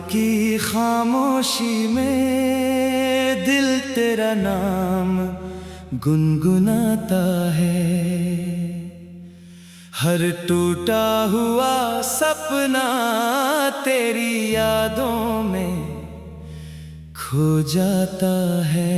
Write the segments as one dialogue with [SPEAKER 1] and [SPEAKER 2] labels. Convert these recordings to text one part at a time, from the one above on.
[SPEAKER 1] की खामोशी में दिल तेरा नाम गुनगुनाता है। हर टूटा हुआ सपना तेरी यादों में खो जाता है।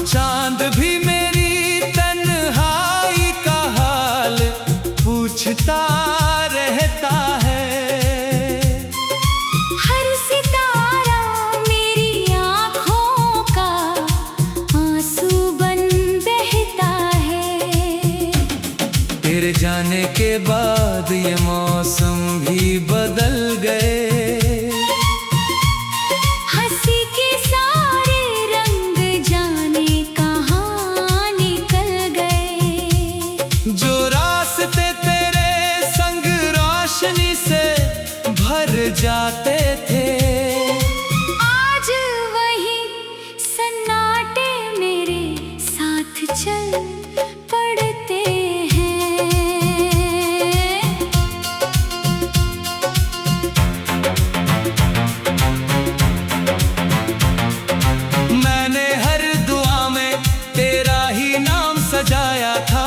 [SPEAKER 1] चांद भी मेरी तन्हाई का हाल पूछता रहता है।
[SPEAKER 2] हर सितारा मेरी आँखों का आंसू बन बहता है।
[SPEAKER 1] तेरे जाने के बाद ये मौसम भी बदल गए। जो रास्ते तेरे संग रोशनी से भर जाते थे,
[SPEAKER 2] आज वही सन्नाटे मेरे साथ चल पड़ते हैं।
[SPEAKER 1] मैंने हर दुआ में तेरा ही नाम सजाया था।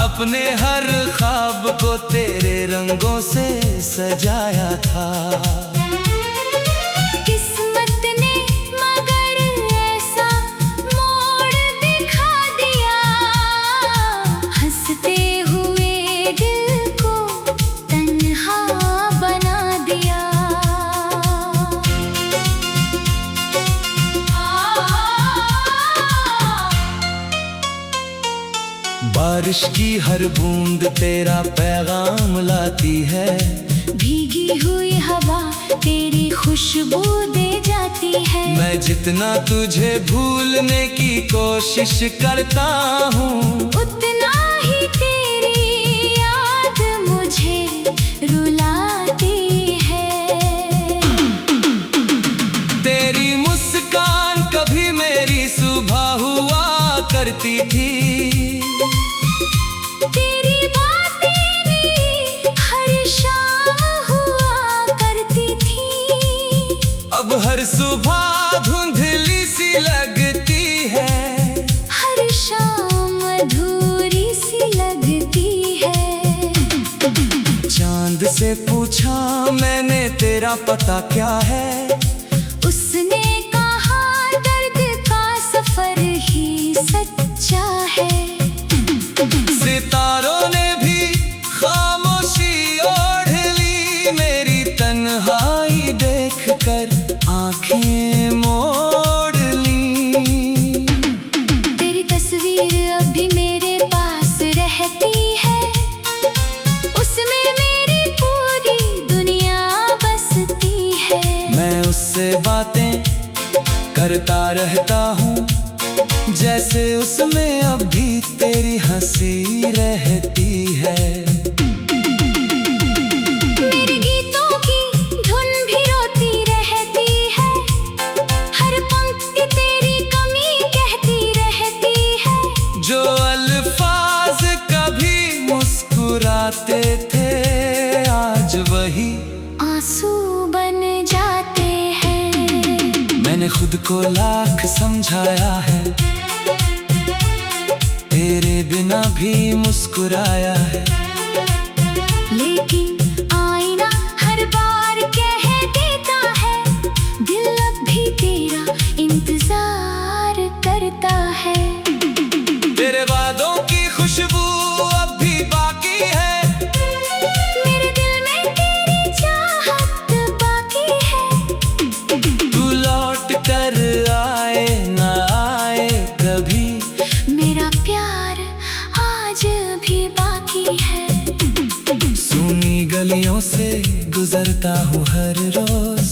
[SPEAKER 1] अपने हर ख्वाब को तेरे रंगों से सजाया था।
[SPEAKER 2] किस्मत ने मगर ऐसा मोड़ दिखा दिया, हंसते हुए दिल को तन्हा बना दिया।
[SPEAKER 1] बारिश की हर बूंद तेरा पैगाम लाती है।
[SPEAKER 2] भीगी हुई हवा तेरी खुशबू दे जाती है।
[SPEAKER 1] मैं जितना तुझे भूलने की कोशिश करता हूँ,
[SPEAKER 2] उतना ही तेरी याद मुझे रुलाती है।
[SPEAKER 1] तेरी मुस्कान कभी मेरी सुबह हुआ करती थी।
[SPEAKER 2] तेरी बातें भी हर शाम हुआ करती थी।
[SPEAKER 1] अब हर सुबह धुंधली सी लगती है।
[SPEAKER 2] हर शाम अधूरी सी लगती है।
[SPEAKER 1] चांद से पूछा मैंने तेरा पता क्या है।
[SPEAKER 2] उसने कहा दर्द का सफर ही सच्चा है।
[SPEAKER 1] सितारों ने भी खामोशी ओढ़ ली, मेरी तन्हाई देखकर आंखें मोड़ ली।
[SPEAKER 2] तेरी तस्वीर अभी मेरे पास रहती है। उसमें मेरी पूरी दुनिया बसती है।
[SPEAKER 1] मैं उससे बातें करता रहता हूँ, जैसे उसमें अब भी तेरी हंसी रहती है।
[SPEAKER 2] मेरे गीतों की धुन भी रोती रहती है। हर पंक्ति तेरी कमी कहती रहती है।
[SPEAKER 1] जो अल्फाज कभी मुस्कुराते थे, आज वही
[SPEAKER 2] आंसू बन जाते हैं।
[SPEAKER 1] मैंने खुद को लाख समझाया है, तेरे बिना भी मुस्कुराया है।
[SPEAKER 2] लेकिन आईना हर बार कह देता है, दिल अब भी तेरा इंतजार करता है।
[SPEAKER 1] तेरे वादों की खुशबू अब भी बाकी है।
[SPEAKER 2] मेरे दिल में तेरी चाहत बाकी है।
[SPEAKER 1] तू लौट कर आए ना आए कभी,
[SPEAKER 2] मेरा प्यार आज भी बाकी है।
[SPEAKER 1] सूनी गलियों से गुजरता हूँ हर रोज,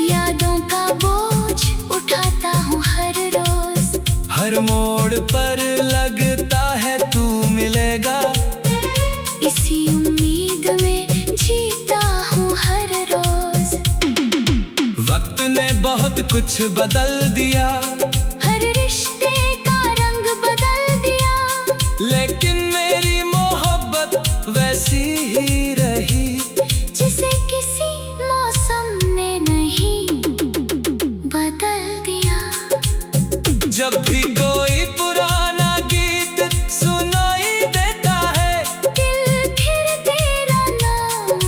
[SPEAKER 2] यादों का बोझ उठाता हूँ हर रोज।
[SPEAKER 1] हर मोड़ पर लगता है तू मिलेगा,
[SPEAKER 2] इसी उम्मीद में जीता हूँ हर रोज।
[SPEAKER 1] वक्त ने बहुत कुछ बदल दिया।
[SPEAKER 2] हर
[SPEAKER 1] ही रही,
[SPEAKER 2] जिसे किसी मौसम ने नहीं बदल दिया।
[SPEAKER 1] जब भी कोई पुराना गीत सुनाई देता है,
[SPEAKER 2] दिल फिर तेरा नाम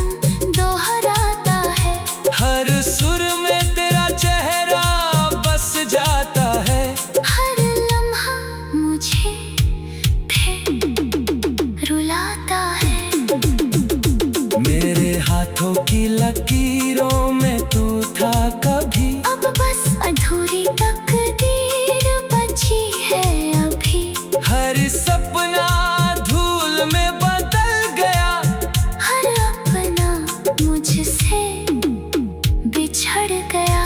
[SPEAKER 2] दोहराता है।
[SPEAKER 1] हर सुर में तेरा चेहरा बस जाता है।
[SPEAKER 2] हर लम्हा मुझे फिर रुलाता है।
[SPEAKER 1] मेरे हाथों की लकीरों में तू था कभी,
[SPEAKER 2] अब बस अधूरी तकदीर बची है अभी।
[SPEAKER 1] हर सपना धूल में बदल गया,
[SPEAKER 2] हर अपना मुझसे बिछड़ गया।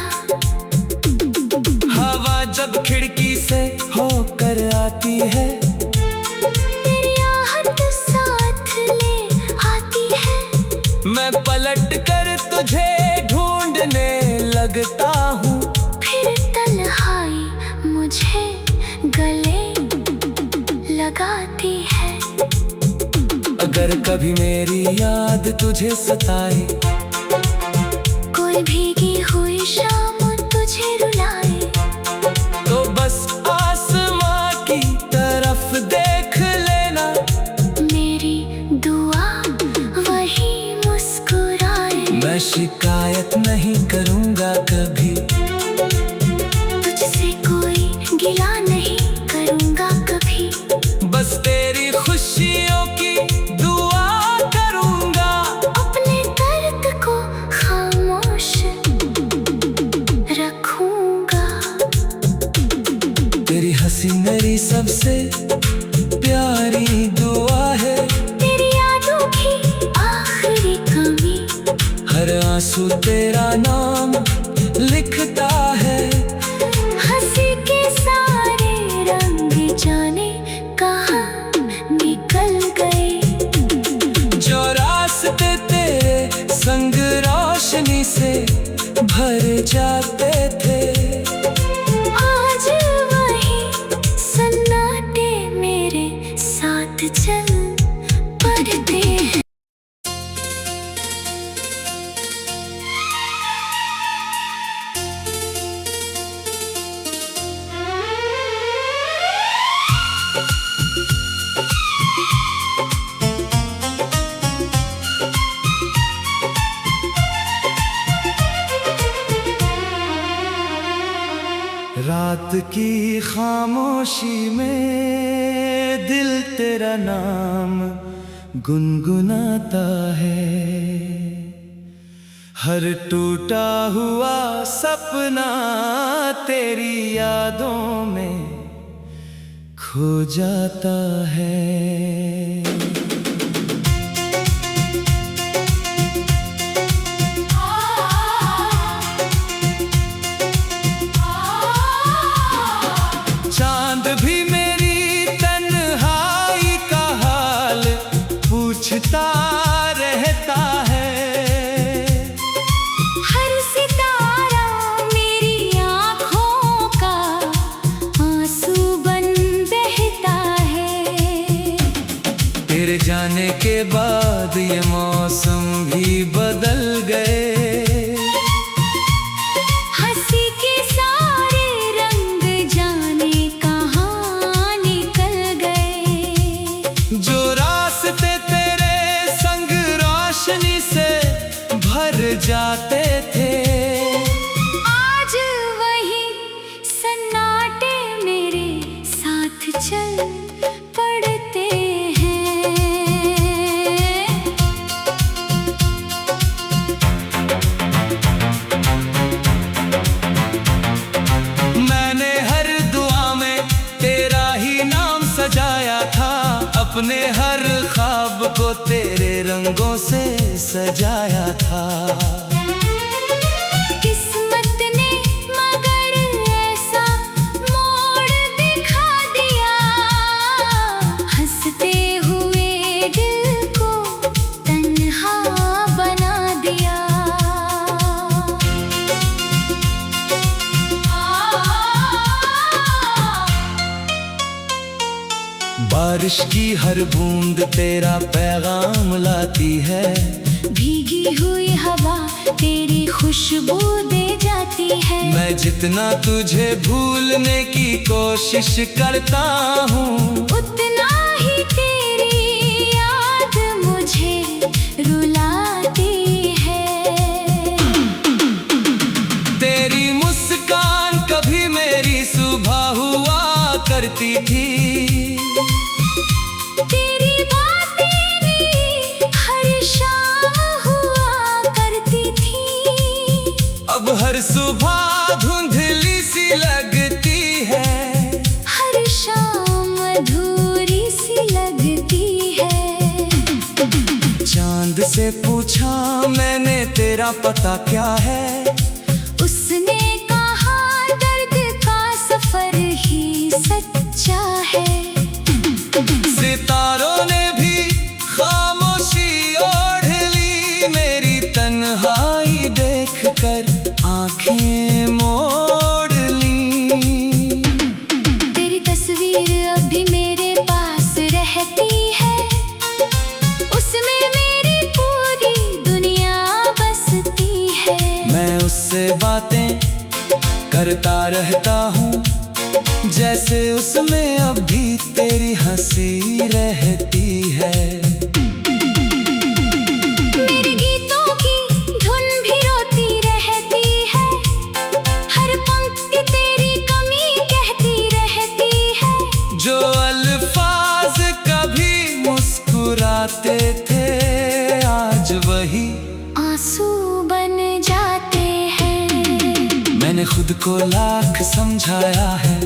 [SPEAKER 1] हवा जब खिड़की से होकर आती है,
[SPEAKER 2] तेरी आहट साथ ले आती है।
[SPEAKER 1] मैं पलट कर तुझे ढूंढने लगता हूँ।
[SPEAKER 2] फिर तन्हाई मुझे गले लगाती है।
[SPEAKER 1] अगर कभी मेरी याद तुझे सताए,
[SPEAKER 2] कोई भीगी हुई शाम तुझे रुलाए,
[SPEAKER 1] तो बस आसमां की तरफ देख लेना।
[SPEAKER 2] मेरी दुआ वही मुस्कुराए।
[SPEAKER 1] मैं शिकायत नहीं करूँगा कभी,
[SPEAKER 2] तुझसे कोई गिला नहीं करूँगा कभी।
[SPEAKER 1] बस तेरी खुशियों की दुआ करूँगा।
[SPEAKER 2] अपने दर्द को खामोश रखूँगा।
[SPEAKER 1] तेरी हंसी मेरी सबसे प्यारी दुआ है।
[SPEAKER 2] तेरी यादों की आखिरी कमी,
[SPEAKER 1] हर आंसू तेरा नाम लिखता है।
[SPEAKER 2] हंसी के सारे रंग जाने कहाँ निकल गए।
[SPEAKER 1] जो रास्ते तेरे संग रोशनी से भर जाते थे,
[SPEAKER 2] आज वही सन्नाटे मेरे साथ चल पड़ते हैं।
[SPEAKER 1] रात की खामोशी में दिल तेरा नाम गुनगुनाता है। हर टूटा हुआ सपना तेरी यादों में खो जाता है। चांद भी मेरी तन्हाई का हाल पूछता रहता है।
[SPEAKER 2] हर सितारा मेरी आँखों का आंसू बन बहता है।
[SPEAKER 1] तेरे जाने के बाद ये मौसम भी बदल गए।
[SPEAKER 2] हंसी के सारे रंग जाने कहाँ निकल गए।
[SPEAKER 1] जो रास्ते तेरे संग रोशनी से भर जाते थे,
[SPEAKER 2] आज वही सन्नाटे मेरे साथ चल पड़ते हैं।
[SPEAKER 1] मैंने हर दुआ में तेरा ही नाम सजाया था। अपने हर ख्वाब को तेरे रंगों से सजाया था।
[SPEAKER 2] किस्मत ने मगर ऐसा मोड़ दिखा दिया, हंसते हुए दिल को तन्हा बना दिया।
[SPEAKER 1] बारिश बारिश की हर बूंद तेरा पैगाम लाती है।
[SPEAKER 2] भीगी हुई हवा तेरी खुशबू दे जाती है।
[SPEAKER 1] मैं जितना तुझे भूलने की कोशिश करता हूँ,
[SPEAKER 2] उतना ही तेरी याद मुझे रुलाती है।
[SPEAKER 1] तेरी मुस्कान कभी मेरी सुबह हुआ करती थी।
[SPEAKER 2] तेरी बातें भी हर शाम हुआ करती थी।
[SPEAKER 1] अब हर सुबह धुंधली सी लगती है,
[SPEAKER 2] हर शाम अधूरी सी लगती है।
[SPEAKER 1] चांद से पूछा मैंने तेरा पता क्या है।
[SPEAKER 2] उसने कहा दर्द का सफर ही सच्चा है।
[SPEAKER 1] सितारों ने भी खामोशी ओढ़ ली, मेरी तन्हाई देखकर आंखें मोड़ ली।
[SPEAKER 2] तेरी तस्वीर अभी मेरे पास रहती है, उसमें मेरी पूरी दुनिया बसती है।
[SPEAKER 1] मैं उससे बातें करता रहता हूँ, जैसे उसमें अब भी तेरी हंसी रहती है।
[SPEAKER 2] मेरे गीतों की धुन भी रोती रहती है, हर पंक्ति तेरी कमी कहती रहती है।
[SPEAKER 1] जो अल्फाज कभी मुस्कुराते थे, आज वही
[SPEAKER 2] आंसू बन जाते हैं।
[SPEAKER 1] मैंने खुद को लाख समझाया है,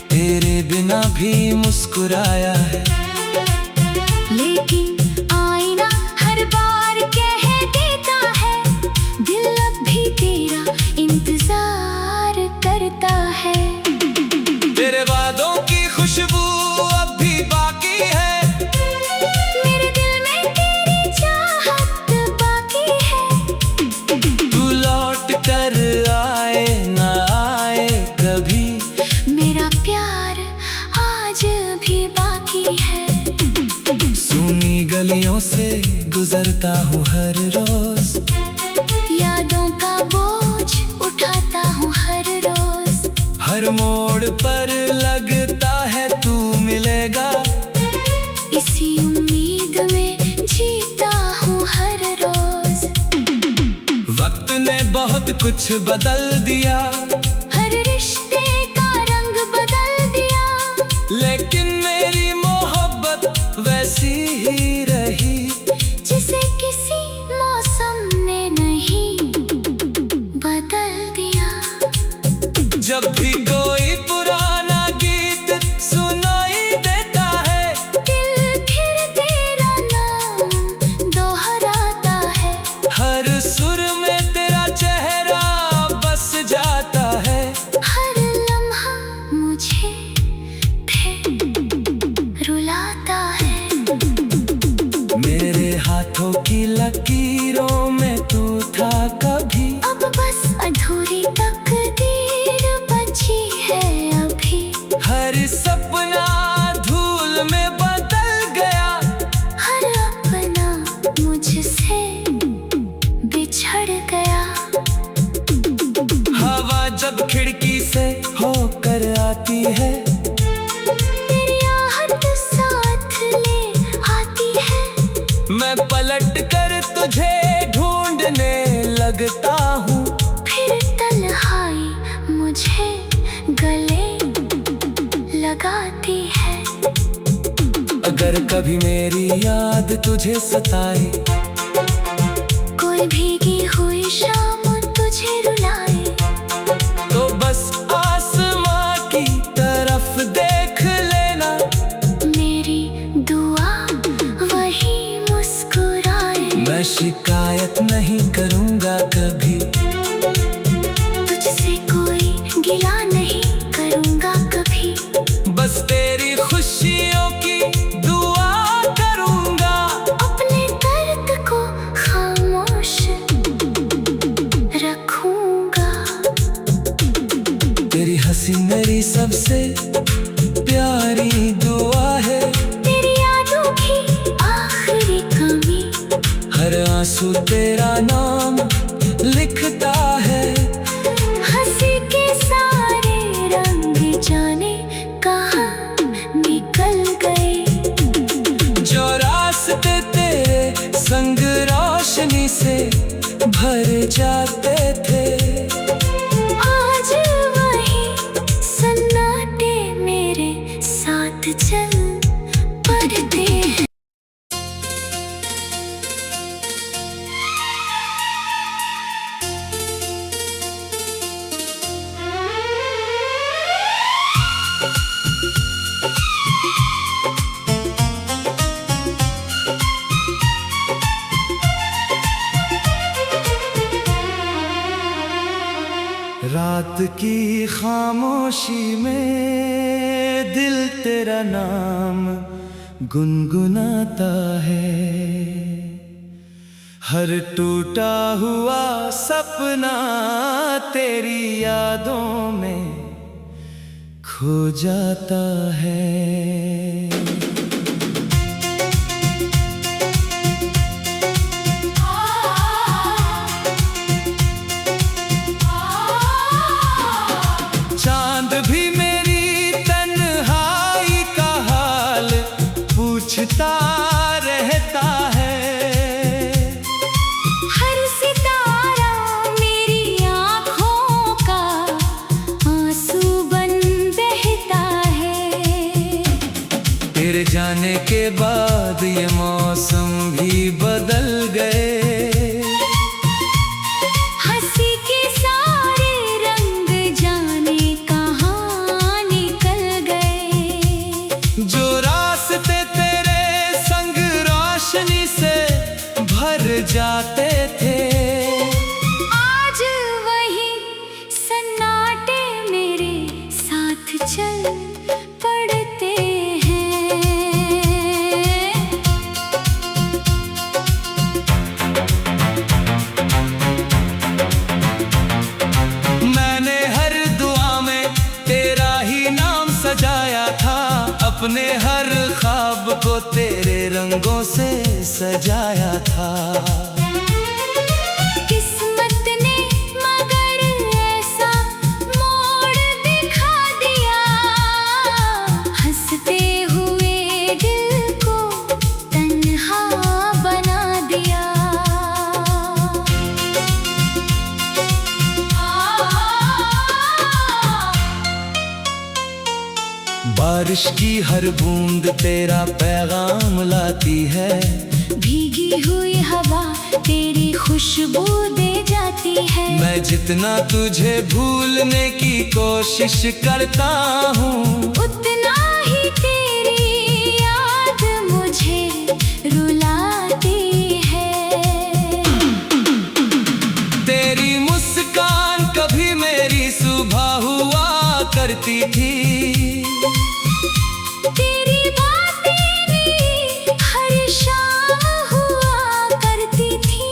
[SPEAKER 1] तेरे बिना भी मुस्कुराया है।
[SPEAKER 2] लेकिन आईना हर बार कह देता है, दिल अब भी तेरा इंतजार करता है।
[SPEAKER 1] तेरे वादों की खुशबू अब भी बाकी है,
[SPEAKER 2] मेरे दिल में तेरी चाहत बाकी है।
[SPEAKER 1] तू लौट कर आए ना आए कभी,
[SPEAKER 2] मेरा प्यार आज भी बाकी है।
[SPEAKER 1] सूनी गलियों से गुजरता हूँ हर रोज,
[SPEAKER 2] यादों का बोझ उठाता हूँ हर रोज।
[SPEAKER 1] हर मोड़ पर लगता है तू मिलेगा,
[SPEAKER 2] इसी उम्मीद में जीता हूँ हर रोज।
[SPEAKER 1] वक्त ने बहुत कुछ बदल दिया,
[SPEAKER 2] हर रिश्ते का रंग बदल दिया,
[SPEAKER 1] लेकिन मेरी मोहब्बत वैसी ही रही,
[SPEAKER 2] जिसे किसी मौसम ने नहीं बदल दिया।
[SPEAKER 1] जब भी कोई पुराना गीत सुनाई देता है,
[SPEAKER 2] दिल फिर तेरा नाम दोहराता है।
[SPEAKER 1] हर सुर में तेरा चेहरा बस जाता है।
[SPEAKER 2] हर लम्हा मुझे फिर रुलाता है।
[SPEAKER 1] मेरे हाथों की लकीरों में तू था कभी,
[SPEAKER 2] अब बस अधूरी तकदीर बची है अभी।
[SPEAKER 1] हर सपना धूल में बदल गया,
[SPEAKER 2] हर अपना मुझसे बिछड़ गया।
[SPEAKER 1] हवा जब खिड़की से होकर आती है,
[SPEAKER 2] तेरी आहट साथ ले आती है।
[SPEAKER 1] मैं पलट कर तुझे ढूंढने लगता हूँ,
[SPEAKER 2] फिर तन्हाई मुझे गले लगाती है।
[SPEAKER 1] अगर कभी मेरी याद तुझे सताए,
[SPEAKER 2] कोई भीगी हुई शाम तुझे रुलाए,
[SPEAKER 1] तो बस आसमां की तरफ देख लेना,
[SPEAKER 2] मेरी दुआ वही मुस्कुराए।
[SPEAKER 1] मैं शिकायत नहीं करूँगा कभी,
[SPEAKER 2] तुझसे कोई गिला नहीं करूँगा कभी।
[SPEAKER 1] बस तेरी खुशियों की दुआ करूँगा।
[SPEAKER 2] अपने दर्द को खामोश रखूँगा।
[SPEAKER 1] तेरी हंसी मेरी सबसे प्यारी आंसू तेरा नाम लिखता है।
[SPEAKER 2] हंसी के सारे रंग जाने कहाँ निकल गए।
[SPEAKER 1] जो रास्ते तेरे संग रोशनी से भर जाते थे,
[SPEAKER 2] आज वही सन्नाटे मेरे साथ चल पड़ते हैं।
[SPEAKER 1] रात की खामोशी में दिल तेरा नाम गुनगुनाता है। हर टूटा हुआ सपना तेरी यादों में खो जाता है। चांद भी मेरी तन्हाई का हाल पूछता रहता है।
[SPEAKER 2] हर सितारा मेरी आँखों का आंसू बन बहता है।
[SPEAKER 1] तेरे जाने के बाद ये मौसम भी बदल गए।
[SPEAKER 2] हंसी के सारे रंग जाने कहाँ निकल गए।
[SPEAKER 1] जो रास्ते तेरे संग रोशनी से भर जाते थे,
[SPEAKER 2] आज वही सन्नाटे मेरे साथ चल पड़ते हैं।
[SPEAKER 1] मैंने हर दुआ में तेरा ही नाम सजाया था। अपने हर ख्वाब को तेरे रंगों से सजाया था।
[SPEAKER 2] किस्मत ने मगर ऐसा मोड़ दिखा दिया, हंसते हुए दिल को तन्हा बना दिया।
[SPEAKER 1] बारिश की हर बूंद तेरा पैगाम लाती है।
[SPEAKER 2] भीगी हुई हवा तेरी खुशबू दे जाती है।
[SPEAKER 1] मैं जितना तुझे भूलने की कोशिश करता हूँ,
[SPEAKER 2] उतना ही तेरी याद मुझे रुलाती है।
[SPEAKER 1] तेरी मुस्कान कभी मेरी सुबह हुआ करती थी।
[SPEAKER 2] तेरी बातें भी हर शाम हुआ करती थी।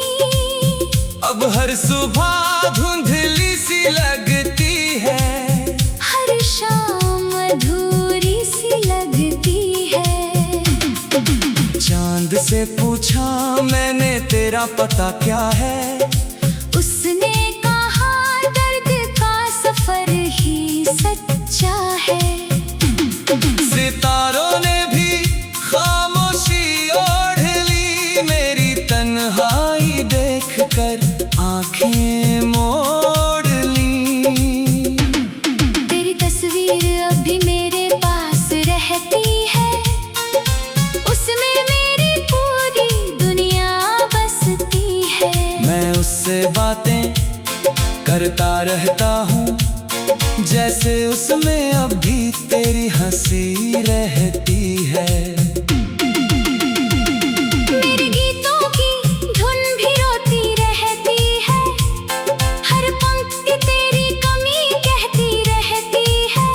[SPEAKER 1] अब हर सुबह धुंधली सी लगती है।
[SPEAKER 2] हर शाम अधूरी सी लगती है।
[SPEAKER 1] चांद से पूछा मैंने तेरा पता क्या है।
[SPEAKER 2] उसने कहा दर्द का सफर ही सच्चा है।
[SPEAKER 1] सितारों ने भी खामोशी ओढ़ ली, मेरी तन्हाई देखकर आंखें मोड़ ली।
[SPEAKER 2] तेरी तस्वीर अब भी मेरे पास रहती है। उसमें मेरी पूरी दुनिया बसती है।
[SPEAKER 1] मैं उससे बातें करता रहता हूँ, जैसे उसमें अब भी तेरी हंसी रहती है।
[SPEAKER 2] मेरे गीतों की धुन भी रोती रहती है। हर पंक्ति तेरी कमी कहती रहती है।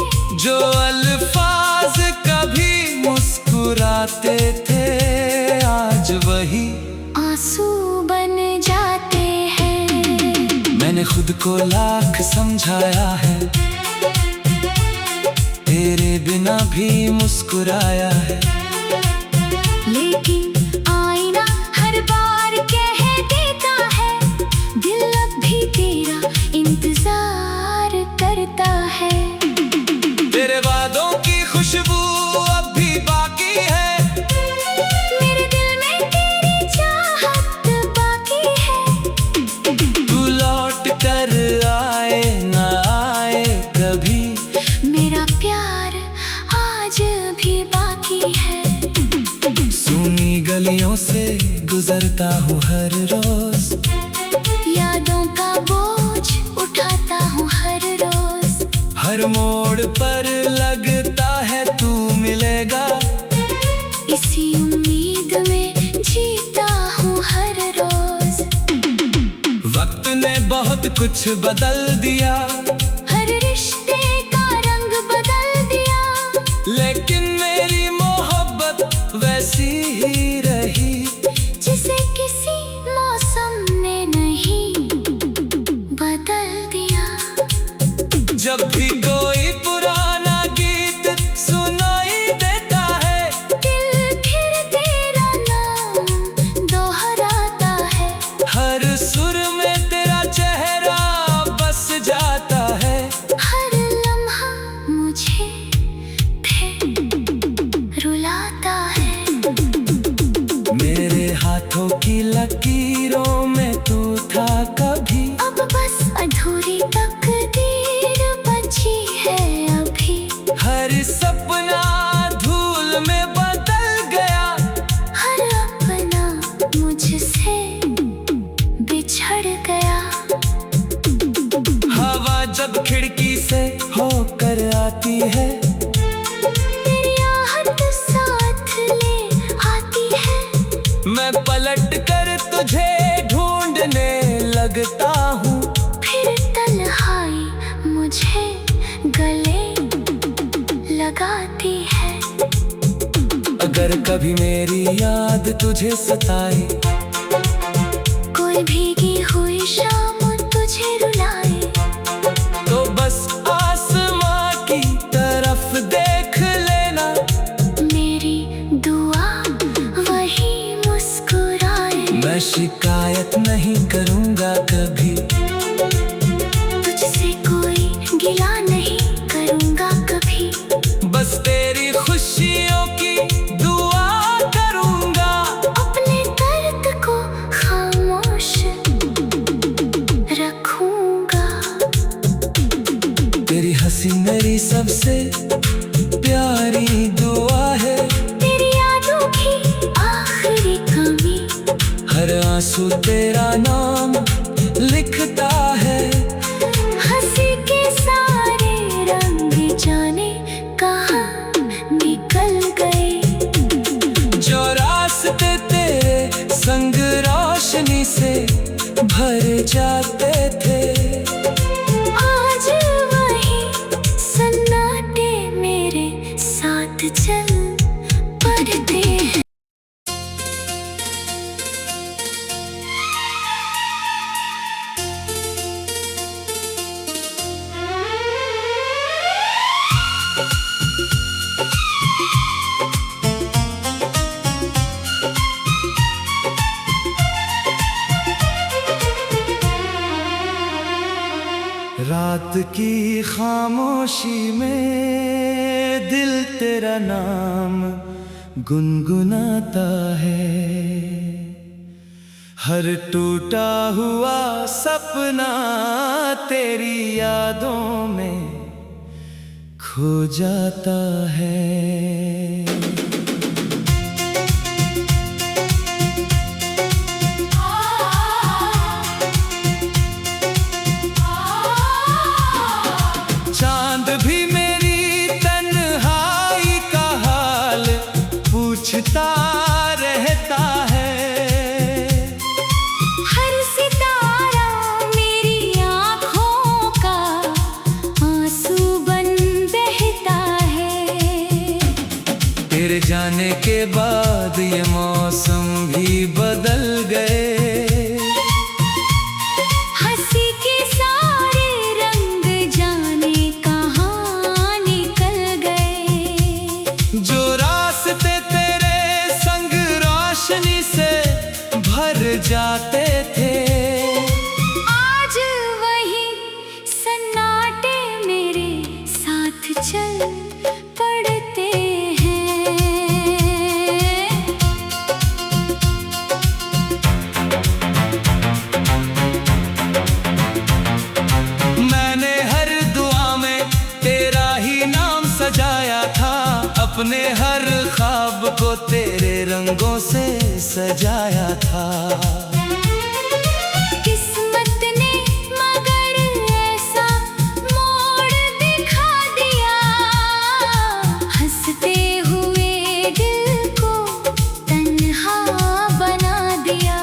[SPEAKER 1] जो अल्फाज कभी मुस्कुराते थे, आज वही
[SPEAKER 2] आंसू बन जाते हैं।
[SPEAKER 1] मैंने खुद को लाख समझाया है, तेरे बिना भी मुस्कुराया है।
[SPEAKER 2] लेकिन आईना हर बार कह
[SPEAKER 1] गुजरता हूँ हर रोज,
[SPEAKER 2] यादों का बोझ उठाता हूँ हर रोज।
[SPEAKER 1] हर मोड़ पर लगता है तू मिलेगा,
[SPEAKER 2] इसी उम्मीद में जीता हूँ हर रोज।
[SPEAKER 1] वक्त ने बहुत कुछ बदल दिया,
[SPEAKER 2] हर रिश्ते का रंग बदल दिया,
[SPEAKER 1] लेकिन मेरी मोहब्बत वैसी ही रही,
[SPEAKER 2] जिसे किसी मौसम ने नहीं बदल दिया।
[SPEAKER 1] जब भी कोई पुराना गीत सुनाई देता है,
[SPEAKER 2] दिल फिर तेरा नाम दोहराता है।
[SPEAKER 1] हर सुर में तेरा चेहरा बस जाता है।
[SPEAKER 2] हर लम्हा मुझे फिर रुलाता है।
[SPEAKER 1] मेरे हाथों की लकीरों में तू था कभी,
[SPEAKER 2] अब बस अधूरी तकदीर बची है अभी।
[SPEAKER 1] हर सपना धूल में बदल गया,
[SPEAKER 2] हर अपना मुझसे बिछड़ गया।
[SPEAKER 1] हवा जब खिड़की से होकर आती है,
[SPEAKER 2] तेरी आहट साथ ले आती है।
[SPEAKER 1] मैं पलट कर तुझे ढूंढने लगता हूँ,
[SPEAKER 2] फिर तन्हाई मुझे गले लगाती है।
[SPEAKER 1] अगर कभी मेरी याद तुझे सताए,
[SPEAKER 2] कोई भीगी हुई शाम तुझे रुलाए,
[SPEAKER 1] तो बस आसमां की तरफ देख लेना,
[SPEAKER 2] मेरी दुआ वही मुस्कुराए।
[SPEAKER 1] मैं शिकायत नहीं करूँगा कभी,
[SPEAKER 2] तुझसे कोई गिला नहीं करूँगा कभी।
[SPEAKER 1] बस तेरी खुशियों की दुआ करूँगा।
[SPEAKER 2] अपने दर्द को खामोश रखूँगा।
[SPEAKER 1] तेरी हंसी मेरी सबसे प्यारी दुआ है,
[SPEAKER 2] तेरी यादों की आखिरी कमी,
[SPEAKER 1] हर आंसू तेरा नाम लिखता है।
[SPEAKER 2] हंसी के सारे रंग जाने कहाँ निकल गए।
[SPEAKER 1] जो रास्ते तेरे संग रोशनी से भर जाते थे,
[SPEAKER 2] आज वही सन्नाटे मेरे साथ चल पड़ते हैं।
[SPEAKER 1] रात की खामोशी में दिल तेरा नाम गुनगुनाता है, हर टूटा हुआ सपना तेरी यादों में खो जाता है। चांद भी मेरी तन्हाई का हाल पूछता रहता है,
[SPEAKER 2] हर सितारा मेरी आँखों का आंसू बन बहता है।
[SPEAKER 1] तेरे जाने के बाद ये मौसम भी बदल गए,
[SPEAKER 2] हंसी के सारे रंग जाने कहाँ निकल गए।
[SPEAKER 1] जो रास्ते तेरे संग रोशनी से भर जाते थे,
[SPEAKER 2] आज वही सन्नाटे मेरे साथ चल पड़ते हैं।
[SPEAKER 1] मैंने हर दुआ में तेरा ही नाम सजाया था, अपने हर ख्वाब को तेरे रंग रंगों से सजाया था।
[SPEAKER 2] किस्मत ने मगर ऐसा मोड़ दिखा दिया, हंसते हुए दिल को तन्हा बना दिया।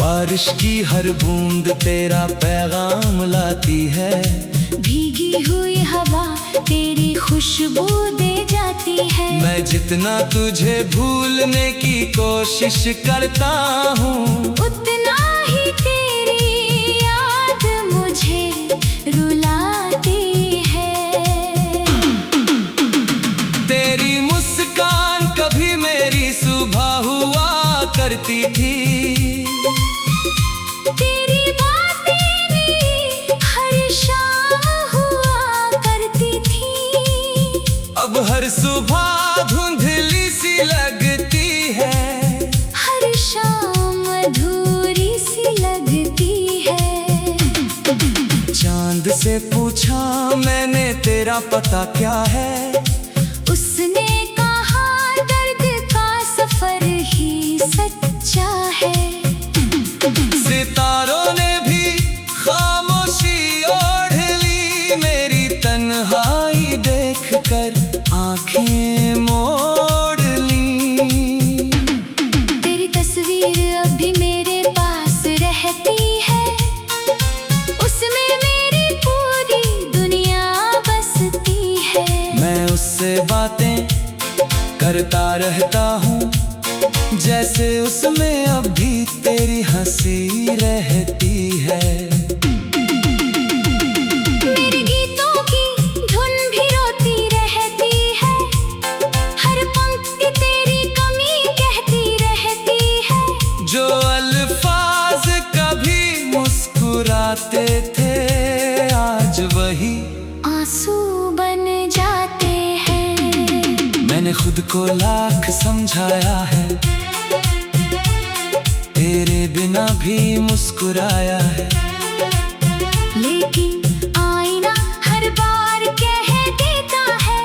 [SPEAKER 1] बारिश की हर बूंद तेरा पैगाम लाती है,
[SPEAKER 2] भीगी हुई हवा तेरी खुशबू दे जाती है।
[SPEAKER 1] मैं जितना तुझे भूलने की कोशिश करता हूँ,
[SPEAKER 2] उतना ही तेरी याद मुझे रुलाती है।
[SPEAKER 1] तेरी मुस्कान कभी मेरी सुबह हुआ करती थी,
[SPEAKER 2] तेरी बातें भी हर शाम हुआ करती थी।
[SPEAKER 1] अब हर सुबह धुंधली सी लगती है,
[SPEAKER 2] हर शाम अधूरी सी लगती है।
[SPEAKER 1] चांद से पूछा मैंने तेरा पता क्या है,
[SPEAKER 2] उसने कहा दर्द का सफर ही सच्चा है।
[SPEAKER 1] सितारों ने भी खामोशी ओढ़ ली, मेरी तन्हाई देखकर आंखें मोड़ ली।
[SPEAKER 2] तेरी तस्वीर अभी मेरे पास रहती है, उसमें मेरी पूरी दुनिया बसती है।
[SPEAKER 1] मैं उससे बातें करता रहता हूँ, जैसे उसमें अब भी तेरी हंसी रहती है।
[SPEAKER 2] मेरे गीतों की धुन भी रोती रहती है, हर पंक्ति तेरी कमी कहती रहती है।
[SPEAKER 1] जो अल्फाज कभी मुस्कुराते थे, आज वही
[SPEAKER 2] आंसू बन जाते हैं।
[SPEAKER 1] मैंने खुद को लाख समझाया है, तेरे बिना भी मुस्कुराया है,
[SPEAKER 2] लेकिन आईना हर बार कह देता है,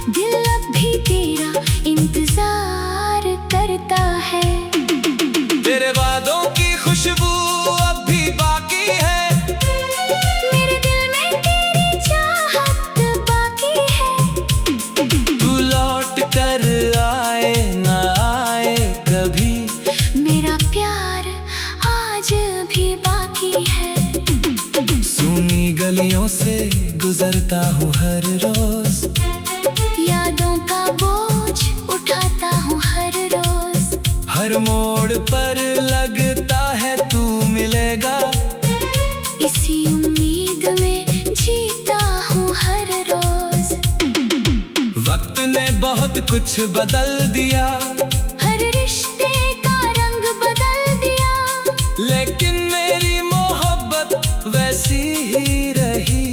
[SPEAKER 2] दिल अब भी तेरा इंतजार करता है।
[SPEAKER 1] तेरे वादों की खुशबू अब भी बाकी है,
[SPEAKER 2] मेरे दिल में तेरी चाहत बाकी है।
[SPEAKER 1] तू लौट कर आए ना आए कभी,
[SPEAKER 2] मेरा प्यार आज भी बाकी है।
[SPEAKER 1] सूनी गलियों से गुजरता हूँ हर रोज,
[SPEAKER 2] यादों का बोझ उठाता हूँ हर रोज।
[SPEAKER 1] हर मोड़ पर लगता है तू मिलेगा,
[SPEAKER 2] इसी उम्मीद में जीता हूँ हर रोज।
[SPEAKER 1] वक्त ने बहुत कुछ बदल दिया,
[SPEAKER 2] हर रिश्ते का रंग बदल दिया,
[SPEAKER 1] लेकिन मेरी मोहब्बत वैसी ही रही,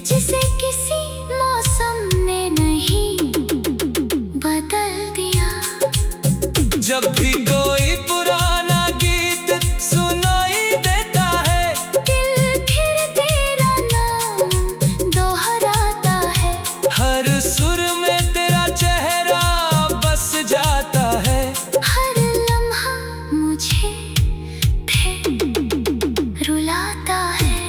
[SPEAKER 2] जिसे किसी मौसम ने नहीं बदल दिया।
[SPEAKER 1] जब भी कोई पुराना गीत सुनाई देता है,
[SPEAKER 2] दिल फिर तेरा नाम दोहराता है।
[SPEAKER 1] हर सुर में तेरा चेहरा बस जाता है,
[SPEAKER 2] हर लम्हा मुझे फिर रुलाता है।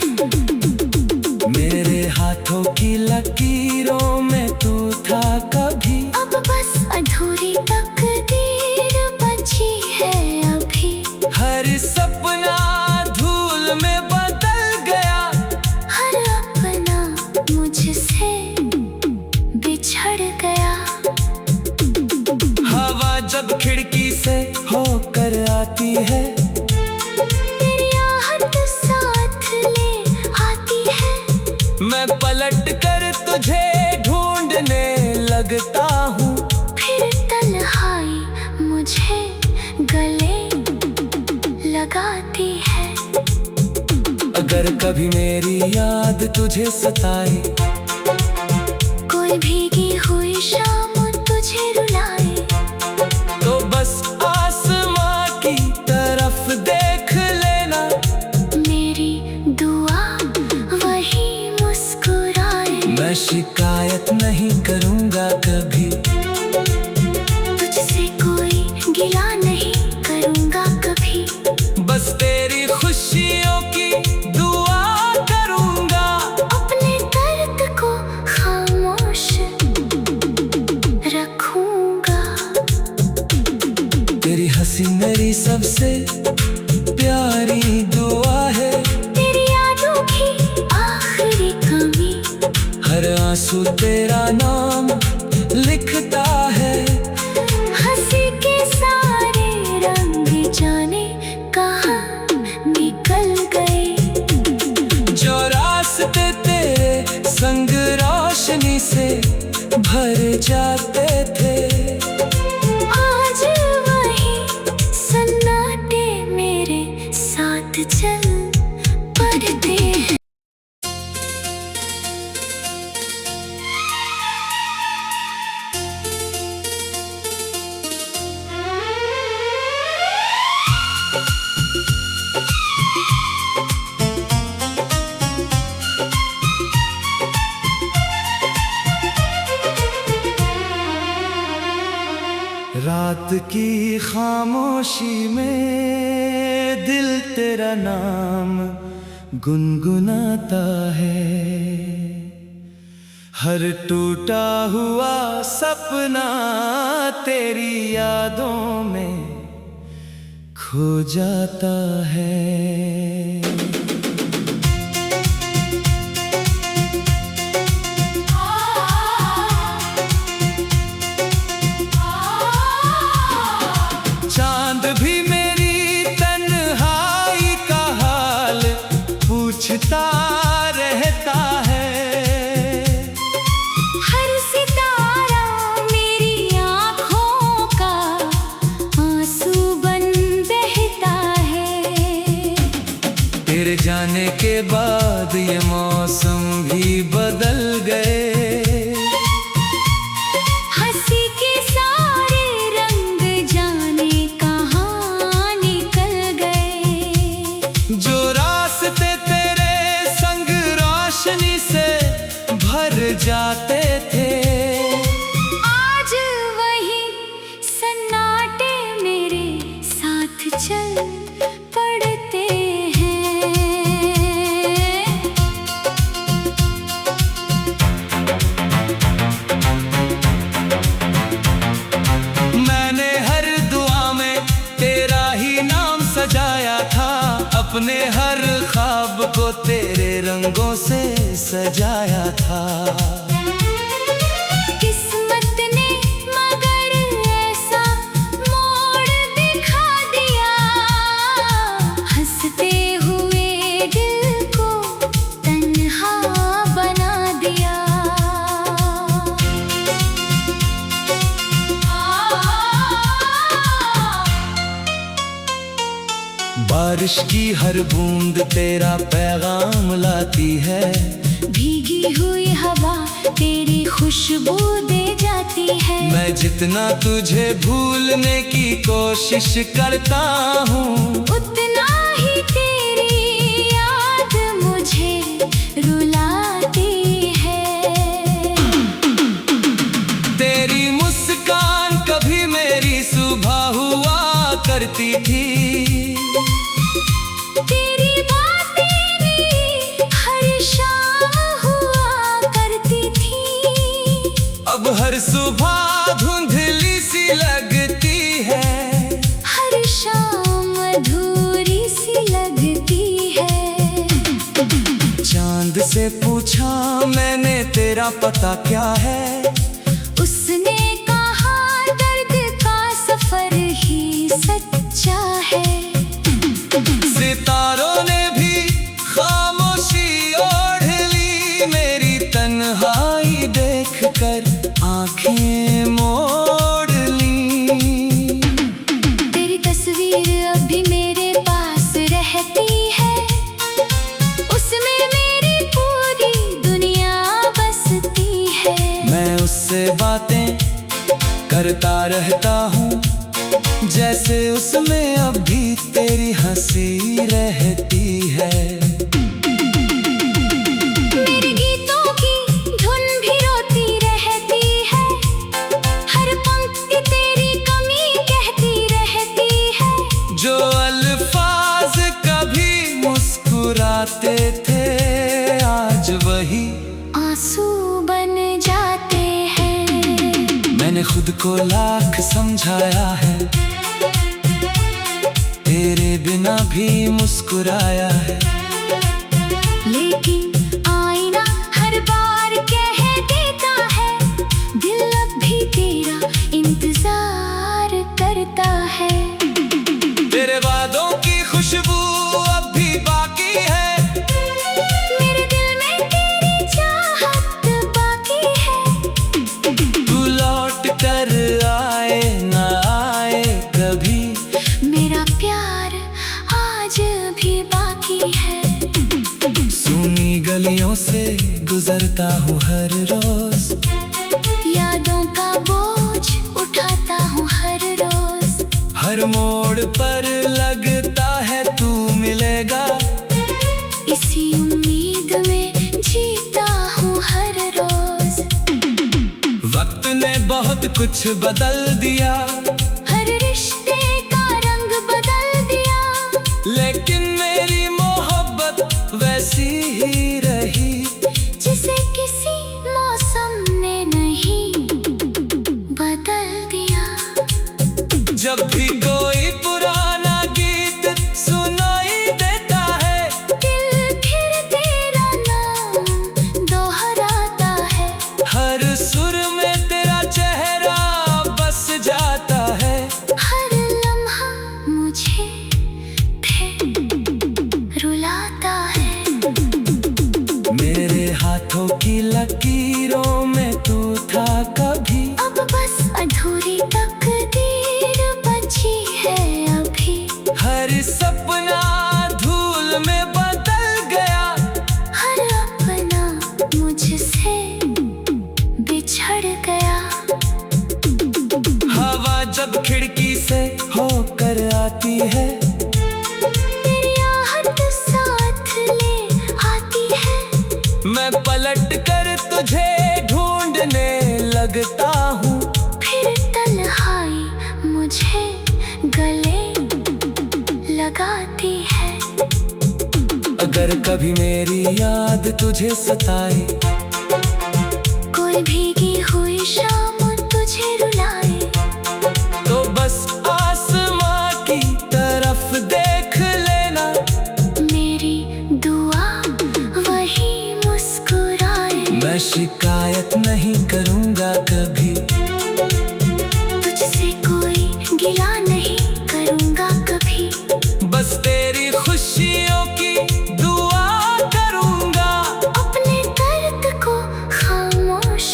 [SPEAKER 1] मेरे हाथों की लकीरों में तू था कभी,
[SPEAKER 2] अब बस अधूरी तकदीर बची है अभी।
[SPEAKER 1] हर सपना धूल में बदल गया,
[SPEAKER 2] हर अपना मुझसे बिछड़ गया।
[SPEAKER 1] हवा जब खिड़की से होकर आती है,
[SPEAKER 2] तेरी आहट साथ ले आती है।
[SPEAKER 1] मैं पलट कर तुझे ढूंढने लगता हूँ,
[SPEAKER 2] फिर तन्हाई मुझे गले लगाती है।
[SPEAKER 1] अगर कभी मेरी याद तुझे सताए,
[SPEAKER 2] कोई भीगी हुई शाम तुझे रुलाए,
[SPEAKER 1] तो बस आसमां की तरफ देख लेना,
[SPEAKER 2] मेरी दुआ वही
[SPEAKER 1] शिकायत नहीं करूँगा कभी,
[SPEAKER 2] तुझसे कोई गिला नहीं करूँगा कभी।
[SPEAKER 1] बस तेरी खुशियों की दुआ करूँगा।
[SPEAKER 2] अपने दर्द को खामोश रखूँगा।
[SPEAKER 1] तेरी हंसी मेरी सबसे प्यारी दुआ है।
[SPEAKER 2] तेरी यादों की आखिरी कमी,
[SPEAKER 1] हर आंसू तेरा नाम लिखता है।
[SPEAKER 2] हंसी के सारे रंग जाने कहाँ निकल गए।
[SPEAKER 1] जो रास्ते तेरे संग रोशनी से भर जाते थे,
[SPEAKER 2] आज वही सन्नाटे मेरे साथ चल पड़ते हैं।
[SPEAKER 1] रात की खामोशी में दिल तेरा नाम गुनगुनाता है। हर टूटा हुआ सपना तेरी यादों में खो जाता है। चांद भी मेरी तन्हाई का हाल पूछता रहता है।
[SPEAKER 2] हर सितारा मेरी आँखों का आंसू बन बहता है।
[SPEAKER 1] तेरे जाने के बाद ये मौसम भी बदल गए।
[SPEAKER 2] हंसी के सारे रंग जाने कहाँ निकल गए।
[SPEAKER 1] जो रास्ते तेरे संग रोशनी से भर जाते थे,
[SPEAKER 2] आज वही सन्नाटे मेरे साथ चल पड़ते हैं।
[SPEAKER 1] मैंने हर दुआ में तेरा ही नाम सजाया था। अपने हर ख्वाब को तेरे रंगों से सजाया था।
[SPEAKER 2] किस्मत ने मगर ऐसा मोड़ दिखा दिया, हंसते हुए दिल को तन्हा बना दिया।
[SPEAKER 1] बारिश की हर बूंद तेरा पैगाम लाती है।
[SPEAKER 2] भीगी हुई हवा तेरी खुशबू दे जाती है।
[SPEAKER 1] मैं जितना तुझे भूलने की कोशिश करता हूँ,
[SPEAKER 2] उतना ही तेरी याद मुझे रुलाती है।
[SPEAKER 1] तेरी मुस्कान कभी मेरी सुबह हुआ करती थी।
[SPEAKER 2] तेरी बातें भी हर शाम हुआ करती थी।
[SPEAKER 1] अब हर सुबह धुंधली सी लगती है।
[SPEAKER 2] हर शाम अधूरी सी लगती है।
[SPEAKER 1] चांद से पूछा मैंने तेरा पता क्या है।
[SPEAKER 2] उसने कहा दर्द का सफर ही सच्चा है।
[SPEAKER 1] सितारों ने भी खामोशी ओढ़ ली, मेरी तन्हाई देखकर आंखें मोड़ ली।
[SPEAKER 2] तेरी तस्वीर अभी मेरे पास रहती है। उसमें मेरी पूरी दुनिया बसती है।
[SPEAKER 1] मैं उससे बातें करता रहता हूँ, जैसे उसमें अभी तेरी हंसी रहती है।
[SPEAKER 2] मेरे गीतों की धुन
[SPEAKER 1] मैंने खुद को लाख समझाया है, तेरे बिना भी मुस्कुराया है।
[SPEAKER 2] लेकिन आईना हर बार कह देता है, दिल अब भी तेरा इंतजार करता है।
[SPEAKER 1] तेरे वादों की खुशबू अब भी बाकी है,
[SPEAKER 2] मेरे दिल में तेरी चाहत बाकी है।
[SPEAKER 1] तू लौट कर आए ना आए कभी,
[SPEAKER 2] मेरा प्यार आज भी बाकी है।
[SPEAKER 1] सूनी गलियों से गुजरता हूँ हर रोज,
[SPEAKER 2] यादों का बोझ उठाता हूँ हर रोज।
[SPEAKER 1] हर मोड़ पर लगता है तू मिलेगा,
[SPEAKER 2] इसी उम्मीद में जीता हूँ हर रोज।
[SPEAKER 1] वक्त ने बहुत कुछ बदल दिया,
[SPEAKER 2] हर रिश्ते का रंग बदल दिया,
[SPEAKER 1] लेकिन मेरी मोहब्बत वैसी ही रही,
[SPEAKER 2] जिसे किसी मौसम ने नहीं बदल दिया।
[SPEAKER 1] जब भी कोई पुराना गीत सुनाई देता है,
[SPEAKER 2] दिल फिर तेरा नाम दोहराता है।
[SPEAKER 1] हर सुर में तेरा चेहरा बस जाता है।
[SPEAKER 2] हर लम्हा मुझे फिर रुलाता है।
[SPEAKER 1] मेरे हाथों की लकीरों में तू था कभी,
[SPEAKER 2] अब बस अधूरी तकदीर बची है अभी।
[SPEAKER 1] हर सपना धूल में बदल गया,
[SPEAKER 2] हर अपना मुझसे बिछड़ गया।
[SPEAKER 1] हवा जब खिड़की से होकर आती है,
[SPEAKER 2] तेरी आहट साथ ले आती है।
[SPEAKER 1] मैं पलट कर तुझे ढूंढने लगता हूँ,
[SPEAKER 2] फिर तन्हाई मुझे गले लगाती है।
[SPEAKER 1] अगर कभी मेरी याद तुझे सताए,
[SPEAKER 2] कोई भीगी हुई शाम तुझे रुलाए,
[SPEAKER 1] तो बस आसमां की तरफ देख लेना,
[SPEAKER 2] मेरी दुआ वही मुस्कुराए।
[SPEAKER 1] मैं शिकायत नहीं करूँगा कभी,
[SPEAKER 2] तुझसे कोई गिला नहीं करूँगा कभी।
[SPEAKER 1] बस तेरी खुशियों की दुआ करूँगा।
[SPEAKER 2] अपने दर्द को खामोश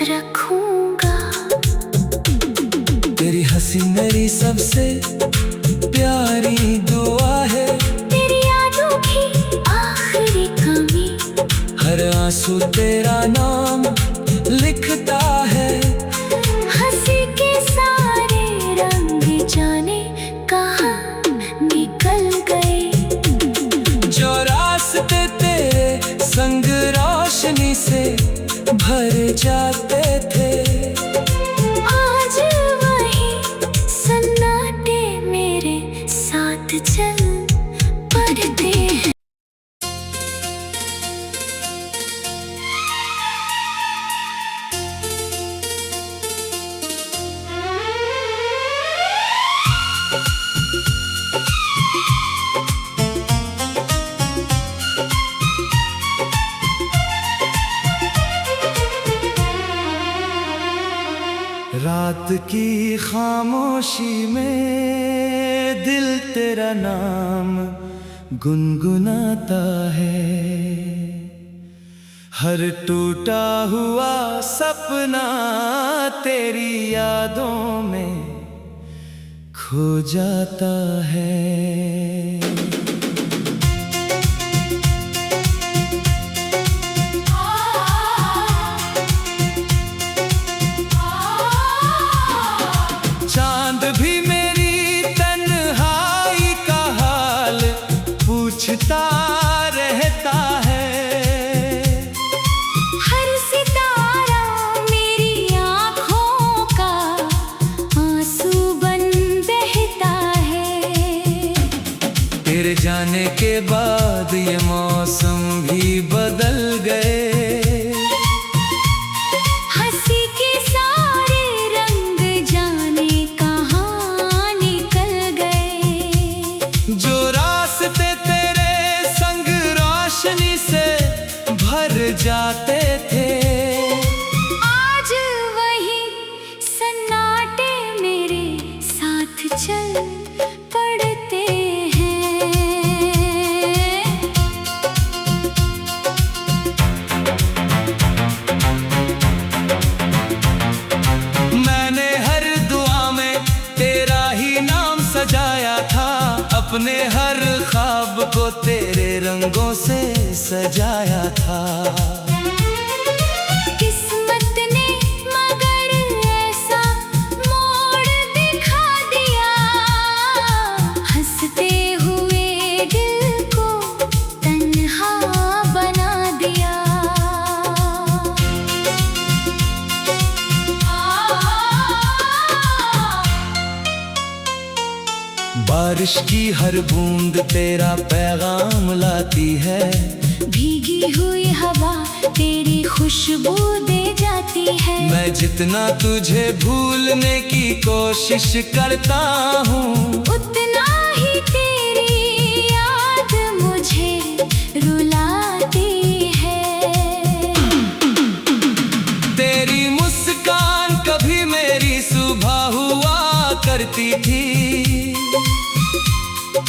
[SPEAKER 2] रखूँगा।
[SPEAKER 1] तेरी हंसी मेरी सबसे प्यारी दुआ है,
[SPEAKER 2] तेरी यादों की आखिरी कमी,
[SPEAKER 1] हर आंसू तेरा नाम लिखता है।
[SPEAKER 2] हंसी के सारे रंग जाने कहाँ निकल गए।
[SPEAKER 1] जो रास्ते तेरे संग रोशनी से भर जाते थे,
[SPEAKER 2] आज वही सन्नाटे मेरे साथ चल पड़ते हैं।
[SPEAKER 1] रात की खामोशी में दिल तेरा नाम गुनगुनाता है, हर टूटा हुआ सपना तेरी यादों में खो जाता है। चांद भी मेरी तन्हाई का हाल पूछता रहता है,
[SPEAKER 2] हर सितारा मेरी आँखों का आंसू बन बहता है।
[SPEAKER 1] तेरे जाने के बाद ये मौसम भी बदल गए,
[SPEAKER 2] हंसी के
[SPEAKER 1] जाते थे।
[SPEAKER 2] आज वही सन्नाटे मेरे साथ चल पड़ते हैं।
[SPEAKER 1] मैंने हर दुआ में तेरा ही नाम सजाया था, अपने हर ख्वाब को तेरे रंगों से सजाया था।
[SPEAKER 2] किस्मत ने मगर ऐसा मोड़ दिखा दिया, हंसते हुए दिल को तन्हा बना दिया।
[SPEAKER 1] बारिश की हर बूंद तेरा पैगाम लाती है,
[SPEAKER 2] भीगी हुई हवा तेरी खुशबू दे जाती है।
[SPEAKER 1] मैं जितना तुझे भूलने की कोशिश करता हूँ,
[SPEAKER 2] उतना ही तेरी याद मुझे रुलाती है।
[SPEAKER 1] तेरी मुस्कान कभी मेरी सुबह हुआ करती थी,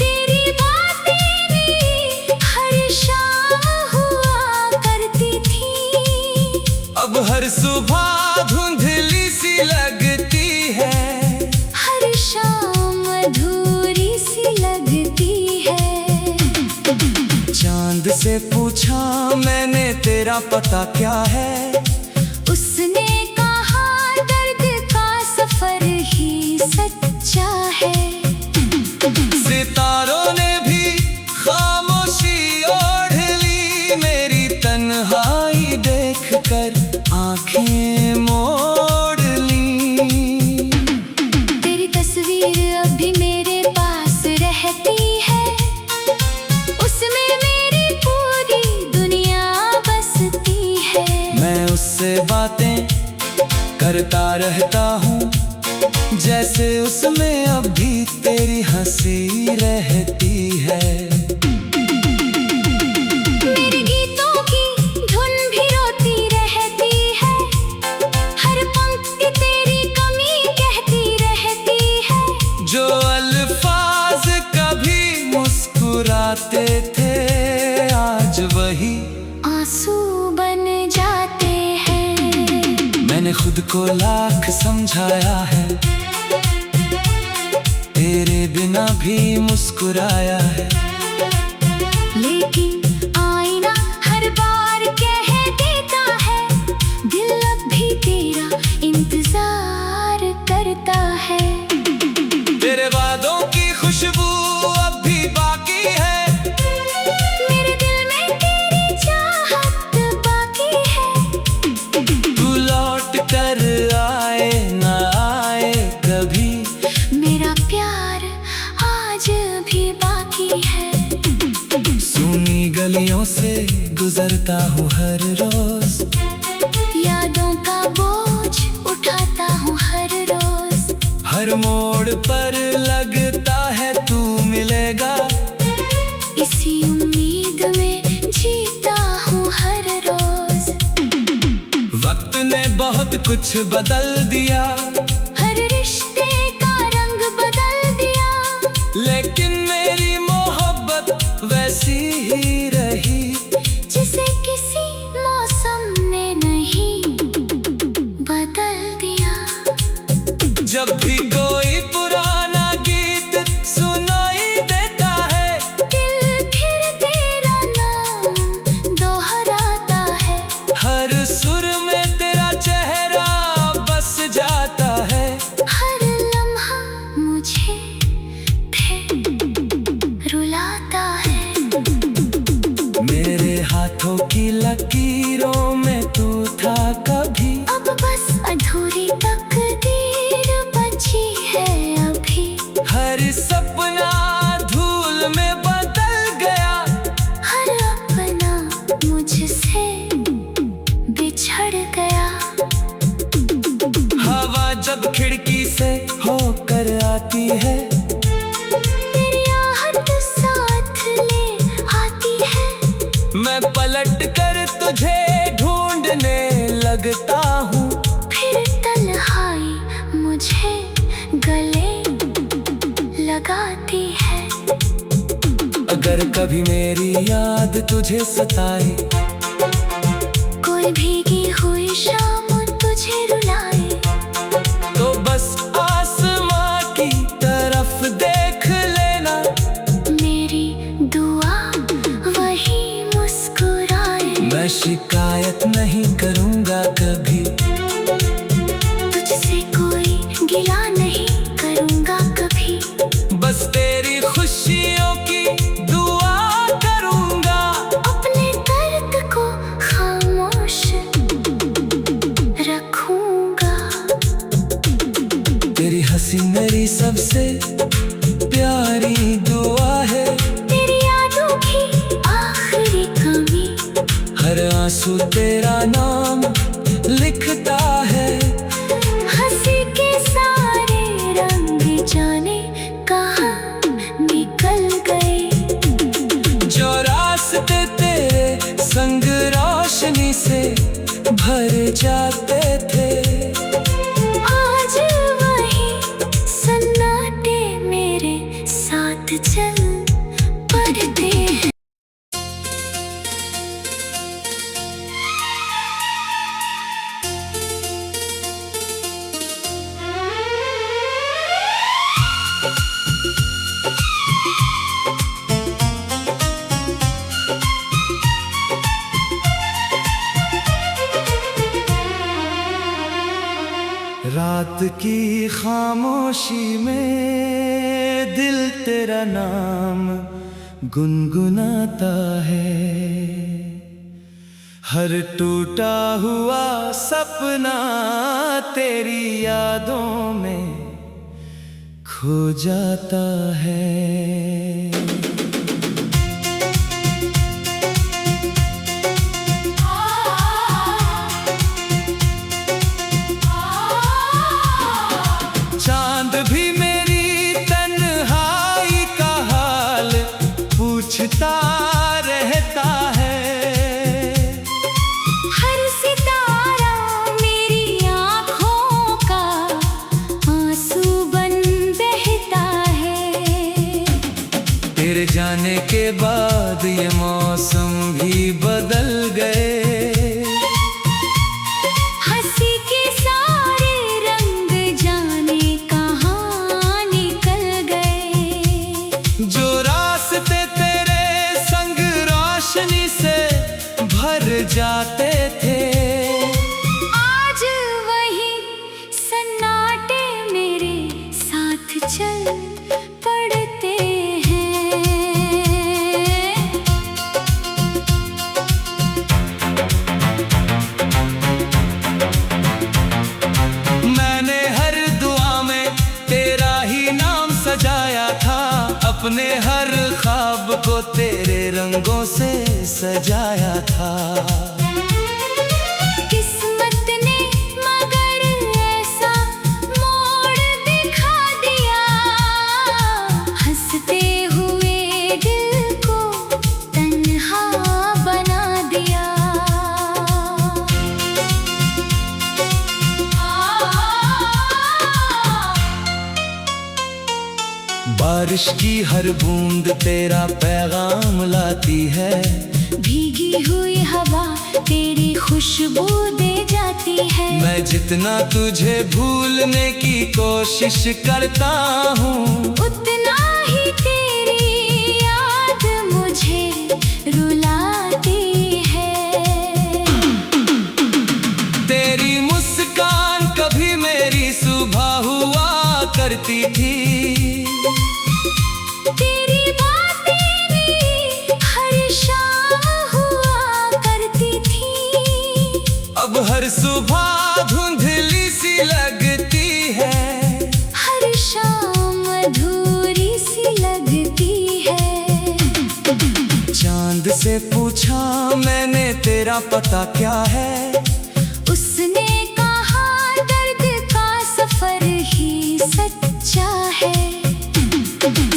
[SPEAKER 2] तेरी बातें भी हर शाम हुआ करती थी।
[SPEAKER 1] अब हर सुबह धुंधली सी लगती है,
[SPEAKER 2] हर शाम अधूरी सी लगती है।
[SPEAKER 1] चांद से पूछा मैंने तेरा पता क्या है,
[SPEAKER 2] उसने कहा दर्द का सफर ही सच्चा है।
[SPEAKER 1] सितारों ने भी खामोशी ओढ़ ली, मेरी तन्हाई देखकर आंखें मोड़ ली।
[SPEAKER 2] तेरी तस्वीर अभी मेरे पास रहती है, उसमें मेरी पूरी दुनिया बसती है।
[SPEAKER 1] मैं उससे बातें करता रहता हूँ, जैसे उसमें अभी तेरी हंसी रहती है।
[SPEAKER 2] मेरे गीतों की धुन भी रोती रहती है, हर पंक्ति तेरी कमी कहती रहती है।
[SPEAKER 1] जो अल्फाज कभी मुस्कुराते थे, आज वही
[SPEAKER 2] आंसू बन जाते हैं।
[SPEAKER 1] मैंने खुद को लाख समझाया है, तेरे बिना भी मुस्कुराया है,
[SPEAKER 2] लेकिन आईना हर बार कह देता है, दिल अब भी तेरा इंतजार करता है।
[SPEAKER 1] तेरे वादों की खुशबू अब भी बाकी है,
[SPEAKER 2] मेरे दिल में तेरी चाहत बाकी है।
[SPEAKER 1] तू लौट कर आए ना आए कभी,
[SPEAKER 2] मेरा प्यार आज भी बाकी है।
[SPEAKER 1] सुनी गलियों से गुजरता हूँ हर रोज,
[SPEAKER 2] यादों का बोझ उठाता हूँ हर रोज।
[SPEAKER 1] हर मोड़ पर लगता है तू मिलेगा,
[SPEAKER 2] इसी उम्मीद में जीता हूँ हर रोज।
[SPEAKER 1] वक्त ने बहुत कुछ बदल दिया,
[SPEAKER 2] हर रिश्ते का रंग बदल दिया,
[SPEAKER 1] लेकिन मेरी मोहब्बत वैसी ही रही,
[SPEAKER 2] जिसे किसी मौसम ने नहीं बदल दिया।
[SPEAKER 1] जब भी कोई पुराना गीत सुनाई देता है,
[SPEAKER 2] दिल फिर तेरा नाम दोहराता है।
[SPEAKER 1] हर सुर में तेरा चेहरा बस जाता है।
[SPEAKER 2] हर लम्हा मुझे फिर रुलाता है।
[SPEAKER 1] मेरे हाथों की लकीरों में तू था कभी,
[SPEAKER 2] अब बस अधूरी तकदीर बची है अभी।
[SPEAKER 1] हर सपना धूल में बदल गया,
[SPEAKER 2] हर अपना मुझसे बिछड़
[SPEAKER 1] लगता हूँ।
[SPEAKER 2] फिर तन्हाई मुझे गले लगाती है।
[SPEAKER 1] अगर कभी मेरी याद तुझे सताए,
[SPEAKER 2] कोई भीगी हुई शाम तुझे रुलाए,
[SPEAKER 1] तो बस आसमां की तरफ देख लेना।
[SPEAKER 2] मेरी दुआ वही मुस्कुराए।
[SPEAKER 1] मैं शिकायत नहीं करूँगा कभी,
[SPEAKER 2] तुझसे कोई गिला नहीं करूँगा कभी।
[SPEAKER 1] बस तेरी खुशियों की दुआ करूँगा।
[SPEAKER 2] अपने दर्द को खामोश रखूँगा।
[SPEAKER 1] तेरी हंसी मेरी सबसे प्यारी दुआ है।
[SPEAKER 2] तेरी यादों की आखिरी कमी,
[SPEAKER 1] हर आंसू तेरा नाम लिखता है।
[SPEAKER 2] हंसी के सारे रंग जाने कहाँ निकल गए।
[SPEAKER 1] जो रास्ते तेरे संग रोशनी से भर जाते थे,
[SPEAKER 2] आज वही सन्नाटे मेरे साथ चल पड़ते हैं।
[SPEAKER 1] रात की खामोशी में दिल तेरा नाम गुनगुनाता है। हर टूटा हुआ सपना तेरी यादों में खो जाता है। चांद भी मेरी तन्हाई का हाल पूछता रहता है।
[SPEAKER 2] हर सितारा मेरी आँखों का आंसू बन बहता है।
[SPEAKER 1] तेरे जाने के बाद ये मौसम भी बदल गए।
[SPEAKER 2] हंसी के सारे रंग जाने कहाँ निकल गए।
[SPEAKER 1] जो रास्ते तेरे संग रोशनी से भर जाते थे,
[SPEAKER 2] आज वही सन्नाटे मेरे साथ चल पड़ते हैं।
[SPEAKER 1] मैंने हर दुआ में तेरा ही नाम सजाया था। अपने हर ख्वाब को तेरे रंगों से सजाया था।
[SPEAKER 2] किस्मत ने मगर ऐसा मोड़ दिखा दिया, हंसते हुए दिल को तन्हा बना दिया।
[SPEAKER 1] बारिश की हर बूंद तेरा पैगाम लाती है।
[SPEAKER 2] भीगी हुई हवा तेरी खुशबू दे जाती है।
[SPEAKER 1] मैं जितना तुझे भूलने की कोशिश करता हूँ,
[SPEAKER 2] उतना ही तेरी याद मुझे रुलाती है।
[SPEAKER 1] तेरी मुस्कान कभी मेरी सुबह हुआ करती थी।
[SPEAKER 2] तेरी बातें भी हर शाम हुआ करती थी।
[SPEAKER 1] अब हर सुबह धुंधली सी लगती है।
[SPEAKER 2] हर शाम अधूरी सी लगती है।
[SPEAKER 1] चांद से पूछा मैंने तेरा पता क्या है।
[SPEAKER 2] उसने कहा दर्द का सफर ही सच्चा है।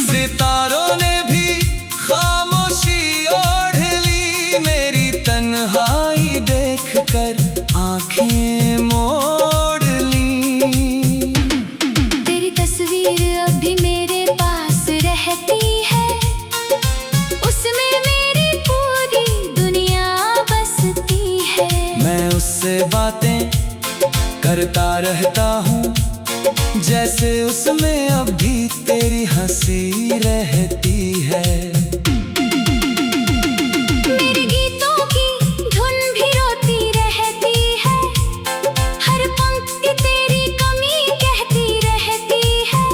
[SPEAKER 1] सितारों ने भी खामोशी ओढ़ ली मेरी तन्हाई देखकर आंख आंखें मोड़ ली।
[SPEAKER 2] तेरी तस्वीर अभी मेरे पास रहती है, उसमें मेरी पूरी दुनिया बसती है।
[SPEAKER 1] मैं उससे बातें करता रहता हूँ, जैसे उसमें अभी तेरी हंसी रहती है।
[SPEAKER 2] मेरे गीतों की धुन भी रोती रहती है, हर पंक्ति तेरी कमी कहती रहती है।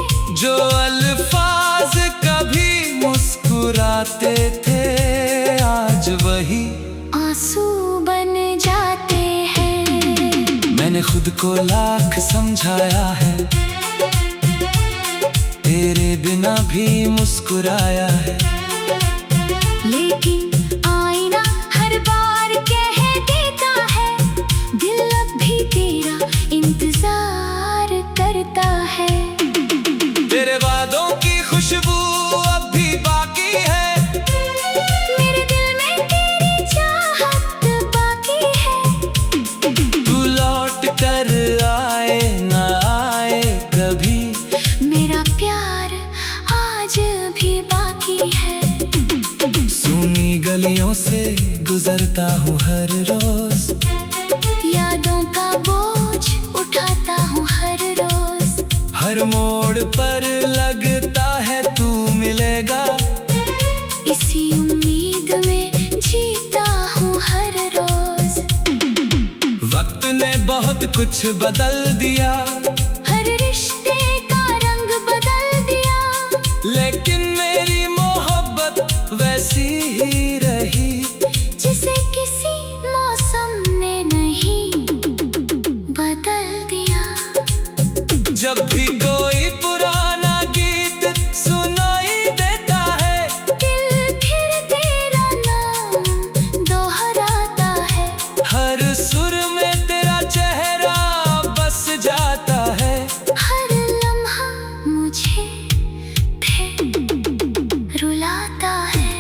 [SPEAKER 1] जो अल्फाज कभी मुस्कुराते थे, आज वही
[SPEAKER 2] आंसू बन जाते हैं।
[SPEAKER 1] मैंने खुद को लाख समझाया है, तेरे बिना भी मुस्कुराया है।
[SPEAKER 2] लेकिन आईना हर बार कह देता है, दिल अब भी तेरा इंतजार करता है।
[SPEAKER 1] तेरे वादों की खुशबू अब भी बाकी है,
[SPEAKER 2] मेरे दिल में तेरी चाहत बाकी है।
[SPEAKER 1] तू लौट कर आए ना आए कभी,
[SPEAKER 2] मेरा प्यार आज भी बाकी है।
[SPEAKER 1] सूनी गलियों से गुजरता हूँ हर रोज,
[SPEAKER 2] यादों का बोझ उठाता हूँ हर रोज।
[SPEAKER 1] हर मोड़ पर लगता है तू मिलेगा,
[SPEAKER 2] इसी उम्मीद में जीता हूँ हर रोज।
[SPEAKER 1] वक्त ने बहुत कुछ बदल दिया,
[SPEAKER 2] हर रिश्ते का रंग बदल दिया,
[SPEAKER 1] लेकिन मेरी मोहब्बत वैसी ही रही,
[SPEAKER 2] जिसे किसी मौसम ने नहीं बदल दिया।
[SPEAKER 1] जब भी कोई पुराना गीत सुनाई देता है,
[SPEAKER 2] दिल फिर तेरा नाम दोहराता है।
[SPEAKER 1] हर सुर में तेरा चेहरा बस जाता है।
[SPEAKER 2] हर लम्हा मुझे फिर रुलाता है।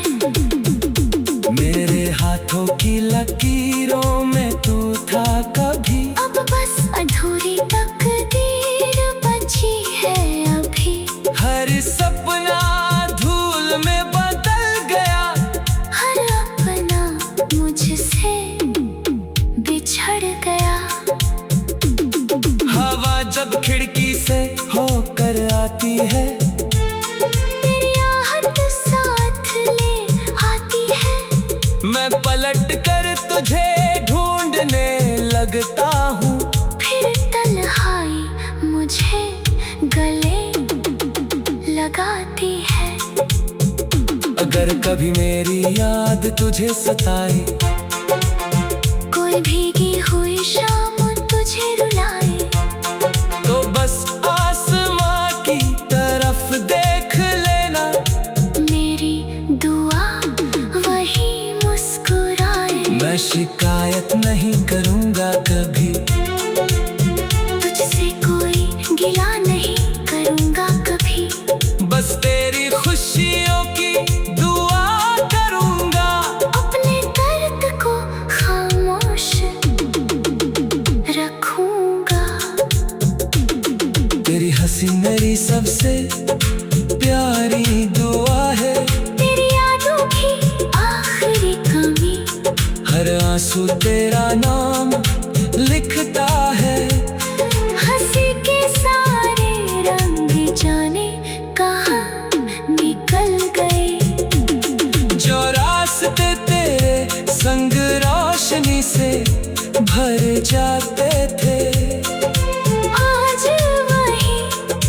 [SPEAKER 1] मेरे हाथों की लकीरों में तू था कभी,
[SPEAKER 2] अब बस अधूरी तकदीर बची है अभी।
[SPEAKER 1] हर सपना धूल में बदल गया,
[SPEAKER 2] हर अपना मुझसे बिछड़ गया।
[SPEAKER 1] हवा जब खिड़की से होकर आती है,
[SPEAKER 2] तेरी आहट साथ ले आती है।
[SPEAKER 1] मैं पलट कर तुझे ढूंढने लगता हूँ,
[SPEAKER 2] फिर तन्हाई मुझे गले लगाती है।
[SPEAKER 1] अगर कभी मेरी याद तुझे सताए,
[SPEAKER 2] कोई भीगी हुई शाम तुझे रुलाए,
[SPEAKER 1] तो बस आसमां की तरफ देख लेना,
[SPEAKER 2] मेरी दुआ वही मुस्कुराए।
[SPEAKER 1] मैं शिकायत नहीं करूँगा कभी,
[SPEAKER 2] तुझसे कोई गिला नहीं करूँगा कभी।
[SPEAKER 1] बस तेरी खुशियों की दुआ करूँगा।
[SPEAKER 2] अपने दर्द को खामोश रखूँगा।
[SPEAKER 1] तेरी हंसी मेरी सबसे प्यारी दुआ है,
[SPEAKER 2] तेरी यादों की आखिरी कमी,
[SPEAKER 1] हर आंसू तेरा नाम लिखता है।
[SPEAKER 2] हंसी के सारे रंग जाने कहाँ निकल गए।
[SPEAKER 1] जो रास्ते तेरे संग रोशनी से भर जाते थे,
[SPEAKER 2] आज वही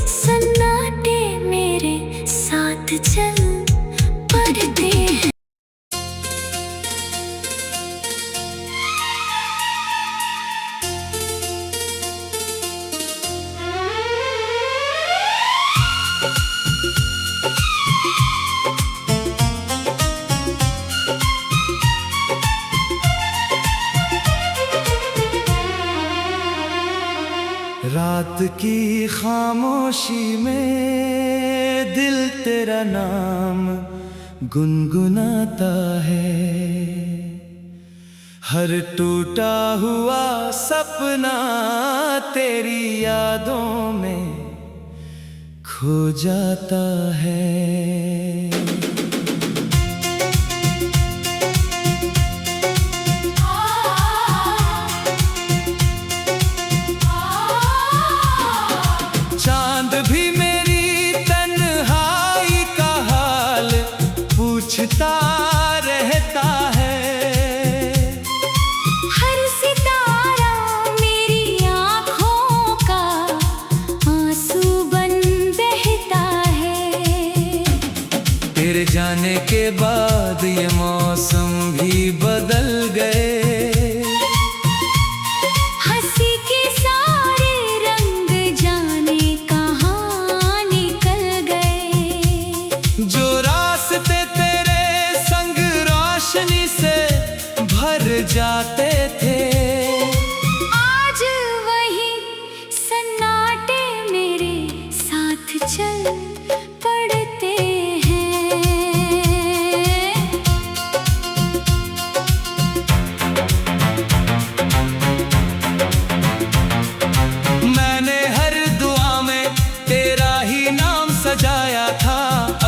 [SPEAKER 2] सन्नाटे मेरे साथ चल पड़ते हैं।
[SPEAKER 1] रात की खामोशी में दिल तेरा नाम गुनगुनाता है। हर टूटा हुआ सपना तेरी यादों में खो जाता है। चांद भी मेरी तन्हाई का हाल पूछता रहता है।
[SPEAKER 2] हर सितारा मेरी आँखों का आंसू बन बहता है।
[SPEAKER 1] तेरे जाने के बाद ये मौसम भी बदल गए।
[SPEAKER 2] हंसी के सारे रंग जाने कहाँ निकल गए।
[SPEAKER 1] जो रास्ते तेरे संग रोशनी से भर जाते थे,
[SPEAKER 2] आज वही सन्नाटे मेरे साथ चल पड़ते हैं।
[SPEAKER 1] मैंने हर दुआ में तेरा ही नाम सजाया था।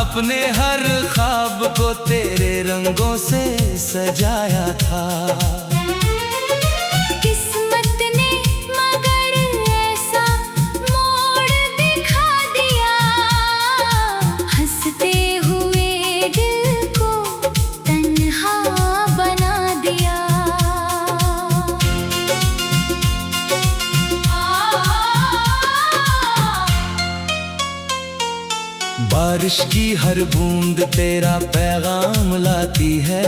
[SPEAKER 1] अपने हर ख्वाब को तेरे रंगों से सजाया था।
[SPEAKER 2] किस्मत ने मगर ऐसा मोड़ दिखा दिया, हंसते हुए दिल को तन्हा बना दिया।
[SPEAKER 1] बारिश की हर बूंद तेरा पैगाम लाती है।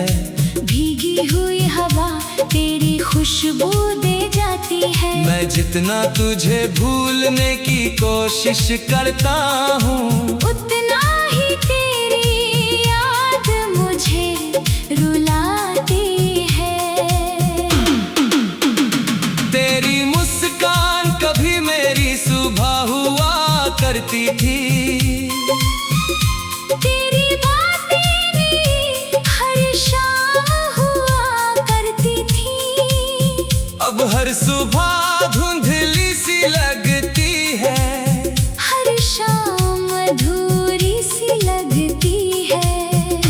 [SPEAKER 2] भीगी हुई हवा तेरी खुशबू दे जाती है।
[SPEAKER 1] मैं जितना तुझे भूलने की कोशिश करता हूँ,
[SPEAKER 2] उतना ही तेरी याद मुझे रुलाती है।
[SPEAKER 1] तेरी मुस्कान कभी मेरी सुबह हुआ करती थी।
[SPEAKER 2] तेरी बातें भी हर शाम हुआ करती थी।
[SPEAKER 1] अब हर सुबह धुंधली सी लगती है।
[SPEAKER 2] हर शाम अधूरी सी लगती है।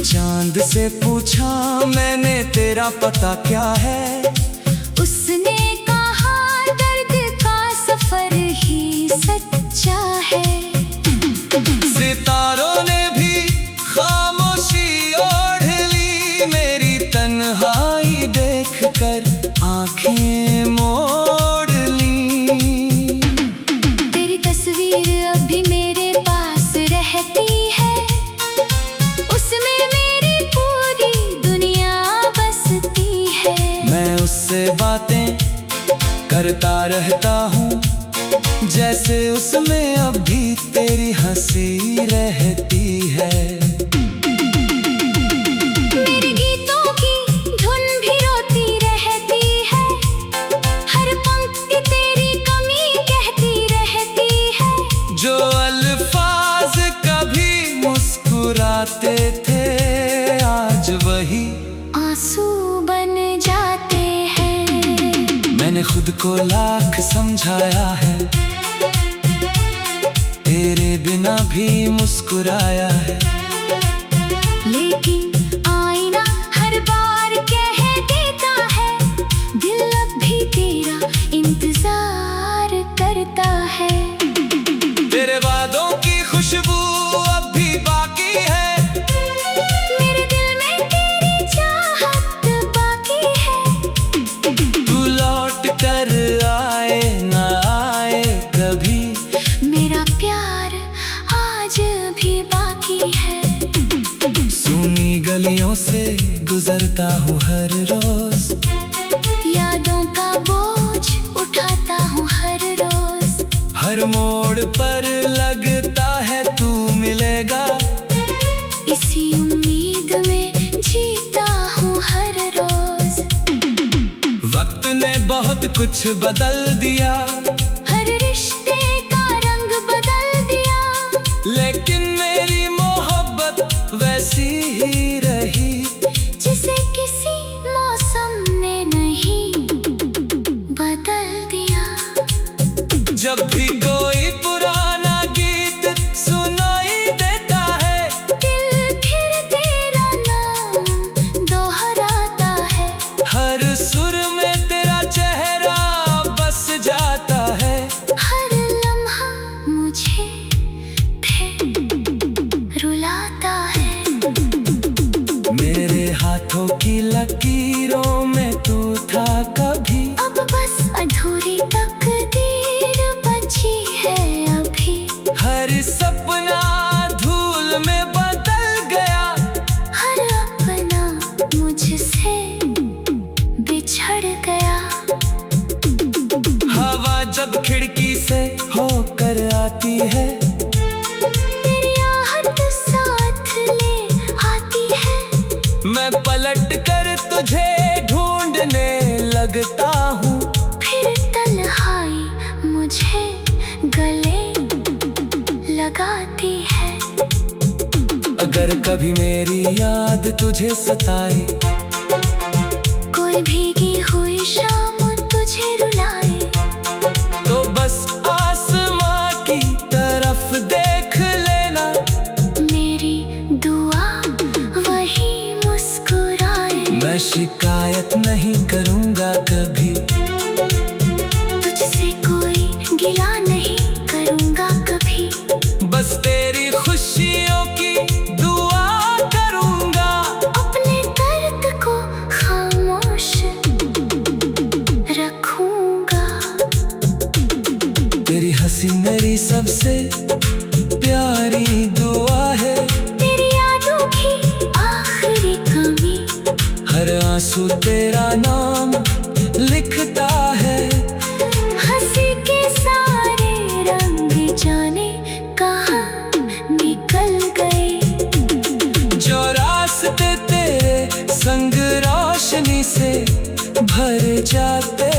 [SPEAKER 1] चांद से पूछा मैंने तेरा पता क्या है।
[SPEAKER 2] उसने कहा दर्द का सफर ही सच्चा है।
[SPEAKER 1] सितारों ने भी खामोशी ओढ़ ली, मेरी तन्हाई देखकर आंखें मोड़ ली।
[SPEAKER 2] तेरी तस्वीर अभी मेरे पास रहती है। उसमें मेरी पूरी दुनिया बसती है।
[SPEAKER 1] मैं उससे बातें करता रहता हूँ, जैसे उसमें अब भी तेरी हंसी रहती है।
[SPEAKER 2] मेरे गीतों की धुन भी रोती रहती है। हर पंक्ति तेरी कमी कहती रहती है।
[SPEAKER 1] जो अल्फाज कभी मुस्कुराते थे, आज वही
[SPEAKER 2] आंसू बन जाते हैं।
[SPEAKER 1] मैंने खुद को लाख समझाया है, तेरे बिना भी मुस्कुराया है।
[SPEAKER 2] लेकिन आईना हर बार कह देता है, दिल अब भी तेरा इंतजार करता है।
[SPEAKER 1] तेरे वादों की खुशबू अब भी बाकी है।
[SPEAKER 2] मेरे दिल में तेरी चाहत बाकी है।
[SPEAKER 1] तू लौट कर आए ना आए कभी,
[SPEAKER 2] मेरा प्यार आज भी बाकी है।
[SPEAKER 1] सुनी गलियों से गुजरता हूँ हर रोज,
[SPEAKER 2] यादों का बोझ उठाता हूँ हर रोज।
[SPEAKER 1] हर मोड़ पर लगता है तू मिलेगा।
[SPEAKER 2] इसी उम्मीद में जीता हूँ हर रोज।
[SPEAKER 1] वक्त ने बहुत कुछ बदल दिया,
[SPEAKER 2] हर रिश्ते का रंग बदल दिया।
[SPEAKER 1] लेकिन मेरी मोहब्बत वैसी ही रही,
[SPEAKER 2] जिसे किसी मौसम
[SPEAKER 1] जाती है।
[SPEAKER 2] तेरी आहट साथ ले आती है।
[SPEAKER 1] मैं पलट कर तुझे ढूंढने लगता हूँ।
[SPEAKER 2] फिर तन्हाई मुझे गले लगाती है।
[SPEAKER 1] अगर कभी मेरी याद तुझे सताए,
[SPEAKER 2] कोई भीगी हुई शाम तुझे रुलाए,
[SPEAKER 1] तो बस आसमां की तरफ देख लेना।
[SPEAKER 2] मेरी दुआ वही मुस्कुराए।
[SPEAKER 1] मैं शिकायत नहीं करूँगा कभी,
[SPEAKER 2] तुझसे कोई गिला नहीं करूँगा कभी।
[SPEAKER 1] बस तेरी खुशियों की दुआ करूँगा।
[SPEAKER 2] अपने दर्द को खामोश रखूँगा।
[SPEAKER 1] तेरी हंसी मेरी सबसे प्यारी दुआ है।
[SPEAKER 2] तेरी यादों की आखिरी कमी,
[SPEAKER 1] हर आंसू तेरा नाम लिखता है।
[SPEAKER 2] हंसी के सारे रंग जाने कहाँ निकल गए।
[SPEAKER 1] जो रास्ते तेरे संग रोशनी से भर जाते